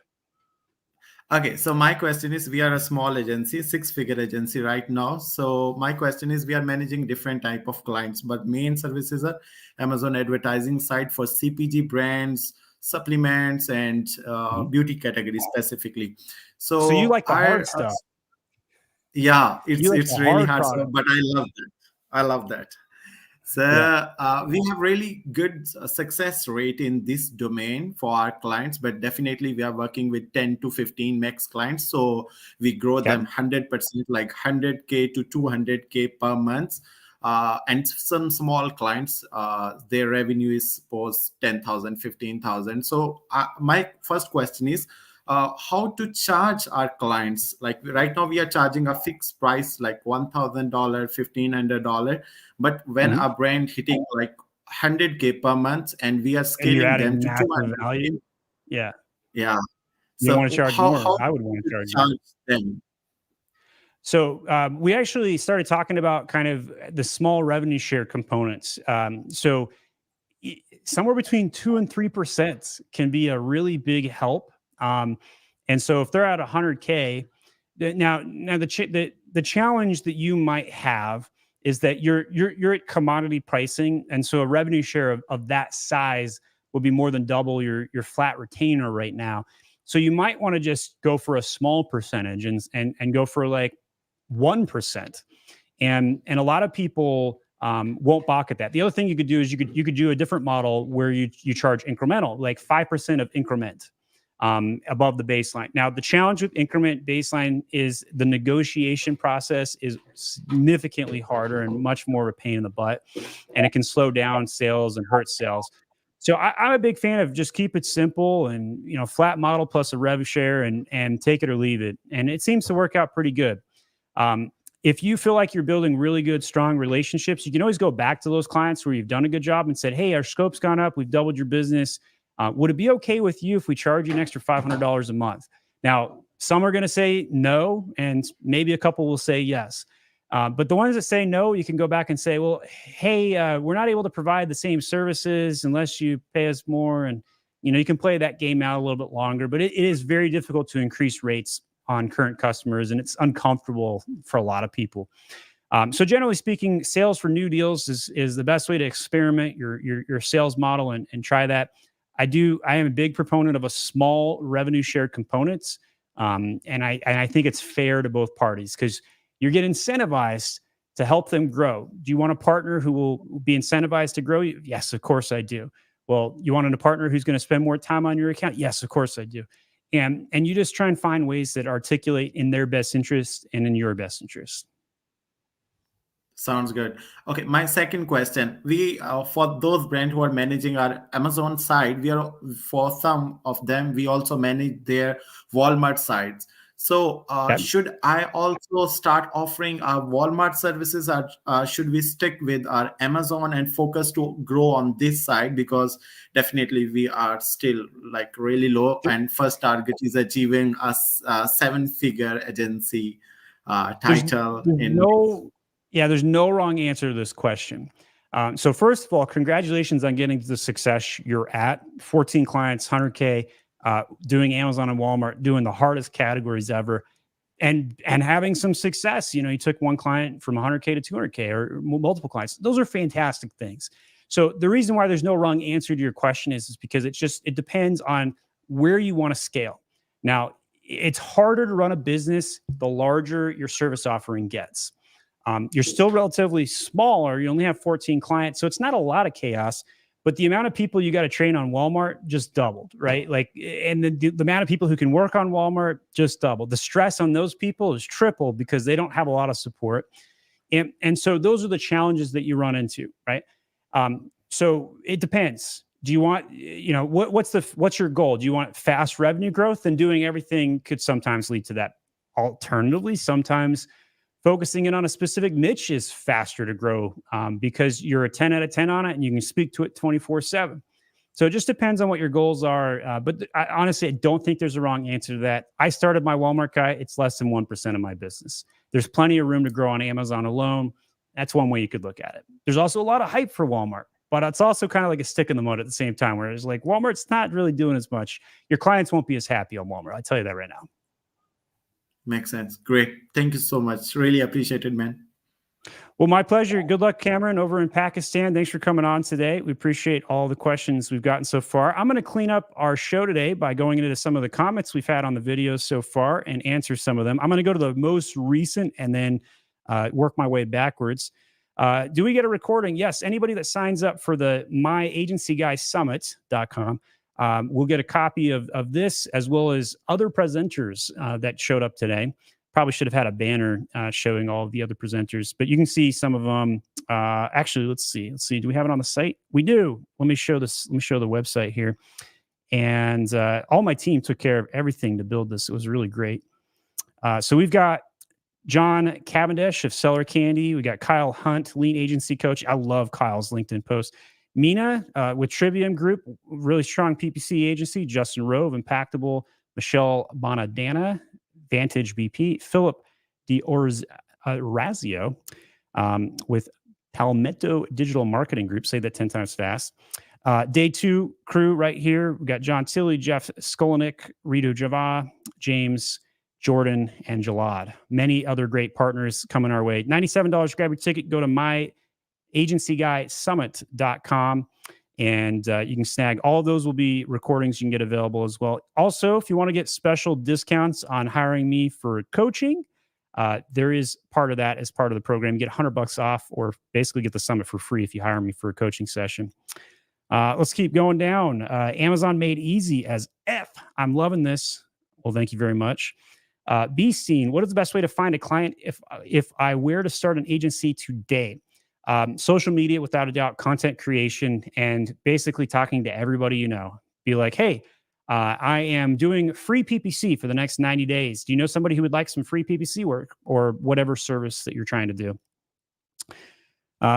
Okay, so my question is, we are a small agency, 6-figure agency right now. So my question is, we are managing different type of clients, but main services are Amazon advertising site for CPG brands, supplements, and beauty category specifically. So you like the hard stuff. Yeah, it's really hard product. stuff, but I love that. So we have really good success rate in this domain for our clients, but definitely we are working with 10 to 15 max clients. So we grow them 100%, like 100K to 200K per month. And some small clients, their revenue is suppose 10,000, 15,000. So my first question is, how to charge our clients? Like right now we are charging a fixed price, like $1,000, $1,500. But when a brand hitting like 100K per month and we are scaling them to 200K. Yeah. So you want to charge more? I would want to charge them. So we actually started talking about kind of the small revenue share components. So somewhere between 2 and 3% can be a really big help. And so if they're at 100K, now the challenge that you might have is that you're at commodity pricing, and so a revenue share of that size will be more than double your flat retainer right now. So you might want to just go for a small percentage and go for like 1%, and a lot of people won't balk at that. The other thing you could do is you could do a different model where you charge incremental, like 5% of increment above the baseline. Now, the challenge with increment baseline is the negotiation process is significantly harder and much more of a pain in the butt, and it can slow down sales and hurt sales. So I'm a big fan of just keep it simple and, flat model plus a rev share and take it or leave it. And it seems to work out pretty good. If you feel like you're building really good, strong relationships, you can always go back to those clients where you've done a good job and said, hey, our scope's gone up. We've doubled your business. Would it be okay with you if we charge you an extra $500 a month? Now, some are going to say no, and maybe a couple will say yes. But the ones that say no, you can go back and say, well, hey, we're not able to provide the same services unless you pay us more. And, you can play that game out a little bit longer, but it is very difficult to increase rates on current customers, and it's uncomfortable for a lot of people. So generally speaking, sales for new deals is the best way to experiment your sales model and try that. I am a big proponent of a small revenue share components. And I think it's fair to both parties because You get incentivized to help them grow. Do you want a partner who will be incentivized to grow you? Yes, of course I do. Well, you want a partner who's going to spend more time on your account? Yes, of course I do. And you just try and find ways that articulate in their best interest and in your best interest. Sounds good. Okay, my second question: we for those brands who are managing our Amazon side, for some of them we also manage their Walmart sites. So Okay. should I also start offering our Walmart services, or should we stick with our Amazon and focus to grow on this side? Because definitely we are still like really low, and first target is achieving a 7-figure agency title. There's no wrong answer to this question. So first of all, congratulations on getting to the success you're at. 14 clients, 100K, doing Amazon and Walmart, doing the hardest categories ever, and having some success. You took one client from 100K to 200K, or multiple clients. Those are fantastic things. So the reason why there's no wrong answer to your question is because it depends on where you want to scale. Now, it's harder to run a business the larger your service offering gets. You're still relatively smaller. You only have 14 clients, so it's not a lot of chaos. But the amount of people you got to train on Walmart just doubled, right? And the amount of people who can work on Walmart just doubled. The stress on those people is tripled because they don't have a lot of support. And so those are the challenges that you run into, right? So it depends. Do you want, what's your goal? Do you want fast revenue growth? Then doing everything could sometimes lead to that. Alternatively, sometimes focusing in on a specific niche is faster to grow because you're a 10 out of 10 on it and you can speak to it 24/7. So it just depends on what your goals are. But honestly, I don't think there's a wrong answer to that. I started my Walmart guy. It's less than 1% of my business. There's plenty of room to grow on Amazon alone. That's one way you could look at it. There's also a lot of hype for Walmart, but it's also kind of like a stick in the mud at the same time, where it's like Walmart's not really doing as much. Your clients won't be as happy on Walmart. I'll tell you that right now. Makes sense. Great. Thank you so much. Really appreciate it, man. Well, my pleasure. Good luck, Cameron, over in Pakistan. Thanks for coming on today. We appreciate all the questions we've gotten so far. I'm going to clean up our show today by going into some of the comments we've had on the videos so far and answer some of them. I'm going to go to the most recent and then work my way backwards. Do we get a recording? Yes. Anybody that signs up for the myagencyguysummit.com we'll get a copy of this, as well as other presenters that showed up today. Probably should have had a banner showing all of the other presenters, but you can see some of them. Actually, let's see. Do we have it on the site? We do. Let me show this. Let me show the website here. And all my team took care of everything to build this. It was really great. So we've got John Cavendish of Seller Candy. We got Kyle Hunt, Lean Agency Coach. I love Kyle's LinkedIn post. Mina with Trivium Group, really strong PPC agency. Justin Rowe of Impactable. Michelle Bonadana, Vantage BP. Philip D'Orazio with Palmetto Digital Marketing Group. Say that 10 times fast. Day 2 crew right here. We got John Tilley, Jeff Skolnick, Rito Java, James, Jordan, and Jalad. Many other great partners coming our way. $97, grab your ticket. Go to myagencyguysummit.com and you can snag all of those. Will be recordings you can get available as well. Also, if you want to get special discounts on hiring me for coaching, there is part of that as part of the program. You get $100 off, or basically get the summit for free if you hire me for a coaching session. Let's keep going down. Amazon made easy as F. I'm loving this. Well, thank you very much. B Scene, what is the best way to find a client if I were to start an agency today? Social media, without a doubt, content creation, and basically talking to everybody you know. Be like, hey, I am doing free PPC for the next 90 days. Do you know somebody who would like some free PPC work, or whatever service that you're trying to do?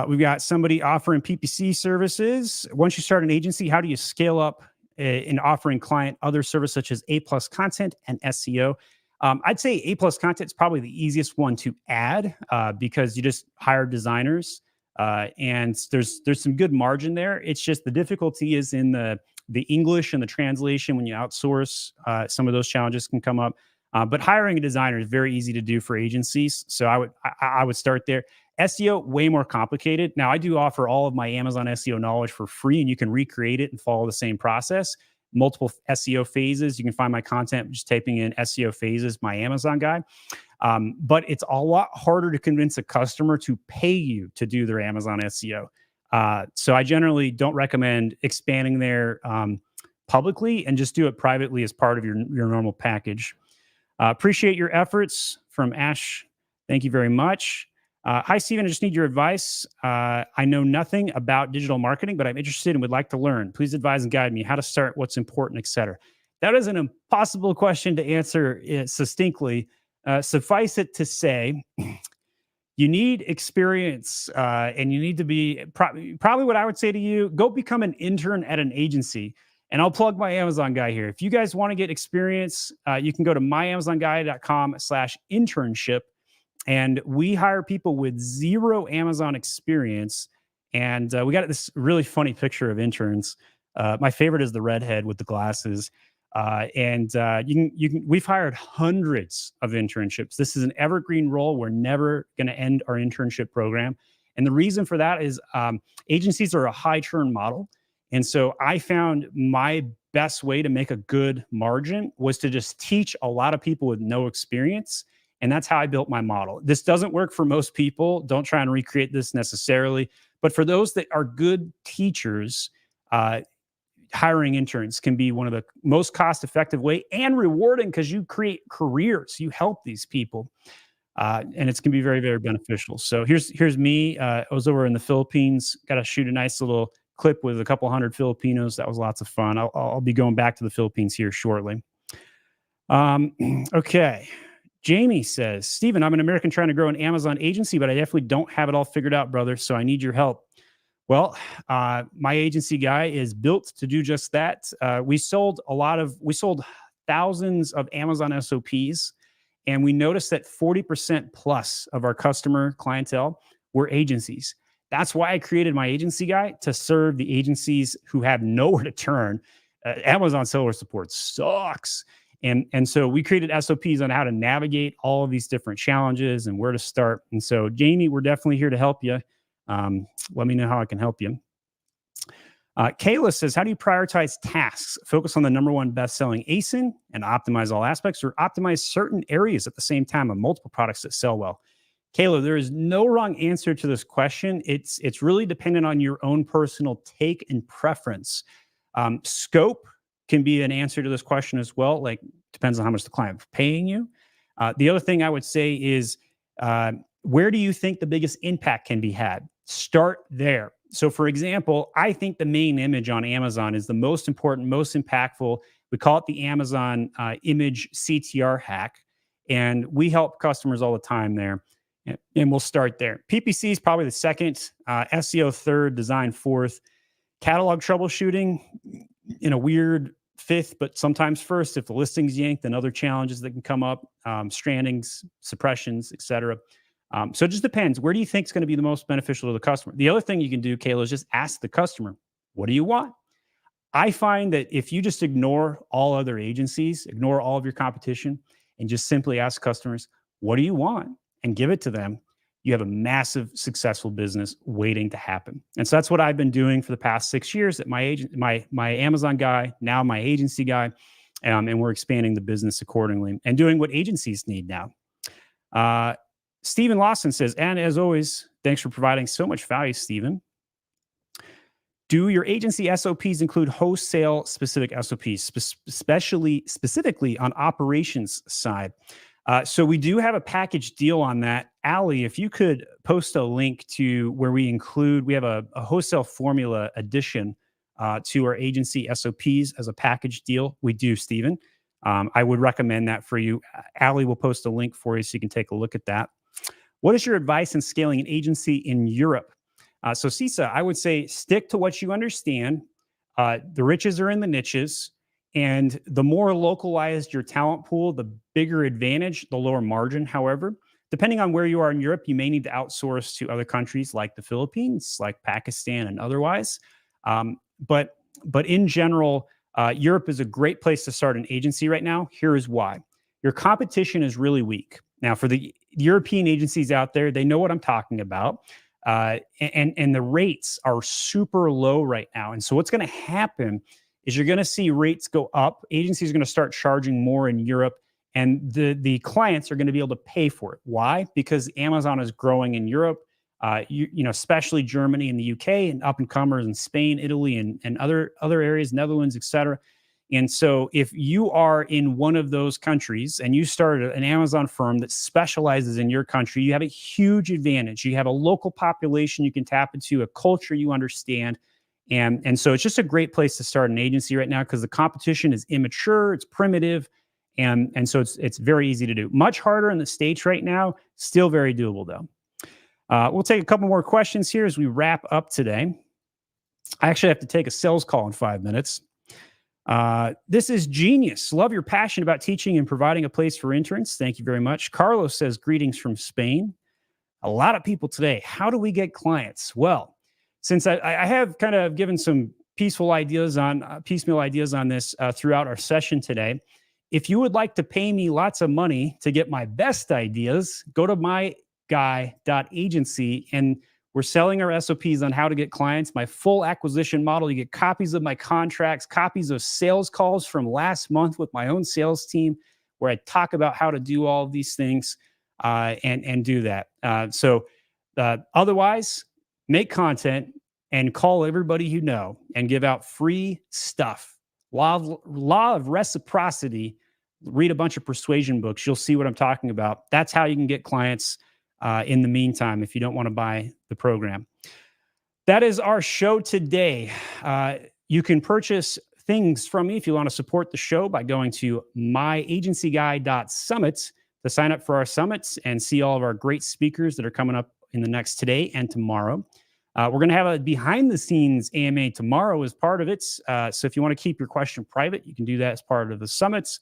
We've got somebody offering PPC services. Once you start an agency, how do you scale up in offering client other services such as A+ content and SEO? I'd say A+ content is probably the easiest one to add because you just hire designers and there's some good margin there. It's just the difficulty is in the English and the translation. When you outsource, some of those challenges can come up. But hiring a designer is very easy to do for agencies. So I would start there. SEO, way more complicated. Now, I do offer all of my Amazon SEO knowledge for free, and you can recreate it and follow the same process. Multiple SEO phases. You can find my content just typing in SEO phases, my Amazon guy. But it's a lot harder to convince a customer to pay you to do their Amazon SEO. So I generally don't recommend expanding there publicly, and just do it privately as part of your normal package. Appreciate your efforts from Ash. Thank you very much. Hi, Steven. I just need your advice. I know nothing about digital marketing, but I'm interested and would like to learn. Please advise and guide me how to start, what's important, etc. That is an impossible question to answer succinctly. Suffice it to say, you need experience, and you need to be probably what I would say to you, go become an intern at an agency. And I'll plug my Amazon guy here. If you guys want to get experience, you can go to myamazonguy.com/internship. And we hire people with zero Amazon experience. And we got this really funny picture of interns. My favorite is the redhead with the glasses. We've hired hundreds of internships. This is an evergreen role. We're never going to end our internship program. And the reason for that is agencies are a high churn model. And so I found my best way to make a good margin was to just teach a lot of people with no experience. And that's how I built my model. This doesn't work for most people. Don't try and recreate this necessarily. But for those that are good teachers, hiring interns can be one of the most cost-effective way and rewarding, because you create careers. You help these people. And it's going to be very, very beneficial. So here's me. I was over in the Philippines. Got to shoot a nice little clip with a couple hundred Filipinos. That was lots of fun. I'll be going back to the Philippines here shortly. Okay. Jamie says, Steven, I'm an American trying to grow an Amazon agency, but I definitely don't have it all figured out, brother. So I need your help. Well, my agency guy is built to do just that. We sold thousands of Amazon SOPs, and we noticed that 40% plus of our customer clientele were agencies. That's why I created my agency guy, to serve the agencies who have nowhere to turn. Amazon seller support sucks. And so we created SOPs on how to navigate all of these different challenges and where to start. And so, Jamie, we're definitely here to help you. Let me know how I can help you. Kayla says, how do you prioritize tasks? Focus on the #1 best-selling ASIN and optimize all aspects, or optimize certain areas at the same time of multiple products that sell well? Kayla, there is no wrong answer to this question. It's really dependent on your own personal take and preference. Scope can be an answer to this question as well. Like, depends on how much the client is paying you. The other thing I would say is, where do you think the biggest impact can be had? Start there. So for example, I think the main image on Amazon is the most important, most impactful. We call it the Amazon image CTR hack. And we help customers all the time there. And we'll start there. PPC is probably the second, SEO third, design fourth, catalog troubleshooting in a weird fifth, but sometimes first if the listing's yanked, and other challenges that can come up, strandings, suppressions, etc. So it just depends. Where do you think is going to be the most beneficial to the customer? The other thing you can do, Kayla, is just ask the customer, what do you want? I find that if you just ignore all other agencies, ignore all of your competition, and just simply ask customers, what do you want? And give it to them, you have a massive, successful business waiting to happen. And so that's what I've been doing for the past 6 years at my Amazon guy, now my agency guy, and we're expanding the business accordingly and doing what agencies need now. Stephen Lawson says, and as always, thanks for providing so much value, Stephen. Do your agency SOPs include wholesale specific SOPs, specifically on operations side? So we do have a package deal on that. Ali, if you could post a link to where we have a wholesale formula addition to our agency SOPs as a package deal. We do, Stephen. I would recommend that for you. Ali will post a link for you so you can take a look at that. What is your advice in scaling an agency in Europe? So Sisa, I would say stick to what you understand. The riches are in the niches. And the more localized your talent pool, the bigger advantage, the lower margin. However, depending on where you are in Europe, you may need to outsource to other countries like the Philippines, like Pakistan, and otherwise. But in general, Europe is a great place to start an agency right now. Here is why. Your competition is really weak. Now, for the European agencies out there, they know what I'm talking about. And the rates are super low right now. And so what's going to happen is you're going to see rates go up. Agencies are going to start charging more in Europe, and the clients are going to be able to pay for it. Why? Because Amazon is growing in Europe, especially Germany and the UK, and up and comers in Spain, Italy, and other areas, Netherlands, etc. And so if you are in one of those countries and you start an Amazon firm that specializes in your country, you have a huge advantage. You have a local population you can tap into, a culture you understand. And so it's just a great place to start an agency right now because the competition is immature, it's primitive, and so it's very easy to do. Much harder in the States right now, still very doable though. We'll take a couple more questions here as we wrap up today. I actually have to take a sales call in 5 minutes. This is genius. Love your passion about teaching and providing a place for interns. Thank you very much. Carlos says, greetings from Spain. A lot of people today. How do we get clients? Well, since I have kind of given some piecemeal ideas on this throughout our session today, if you would like to pay me lots of money to get my best ideas, go to myguy.agency, and we're selling our SOPs on how to get clients, my full acquisition model. You get copies of my contracts, copies of sales calls from last month with my own sales team, where I talk about how to do all of these things and do that. Otherwise, make content and call everybody you know and give out free stuff. Law of reciprocity. Read a bunch of persuasion books. You'll see what I'm talking about. That's how you can get clients in the meantime, if you don't want to buy the program. That is our show today. You can purchase things from me if you want to support the show by going to myagencyguy.summit to sign up for our summits and see all of our great speakers that are coming up in the next today and tomorrow. We're going to have a behind the scenes AMA tomorrow as part of it. So if you want to keep your question private, you can do that as part of the summits.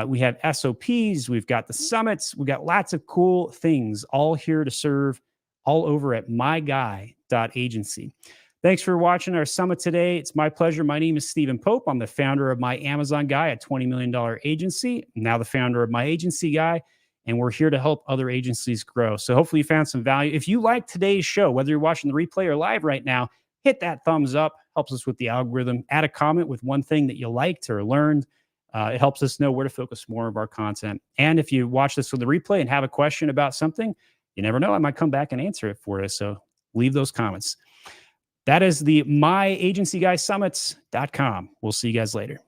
We have SOPs, we've got the summits, we've got lots of cool things all here to serve all over at myguy.agency. Thanks for watching our summit today. It's my pleasure. My name is Stephen Pope. I'm the founder of My Amazon Guy, a $20 million agency, now the founder of My Agency Guy, and we're here to help other agencies grow. So hopefully you found some value. If you like today's show, whether you're watching the replay or live right now, hit that thumbs up, helps us with the algorithm. Add a comment with one thing that you liked or learned. It helps us know where to focus more of our content. And if you watch this with the replay and have a question about something, you never know, I might come back and answer it for you. So leave those comments. That is the myagencyguysummits.com. We'll see you guys later.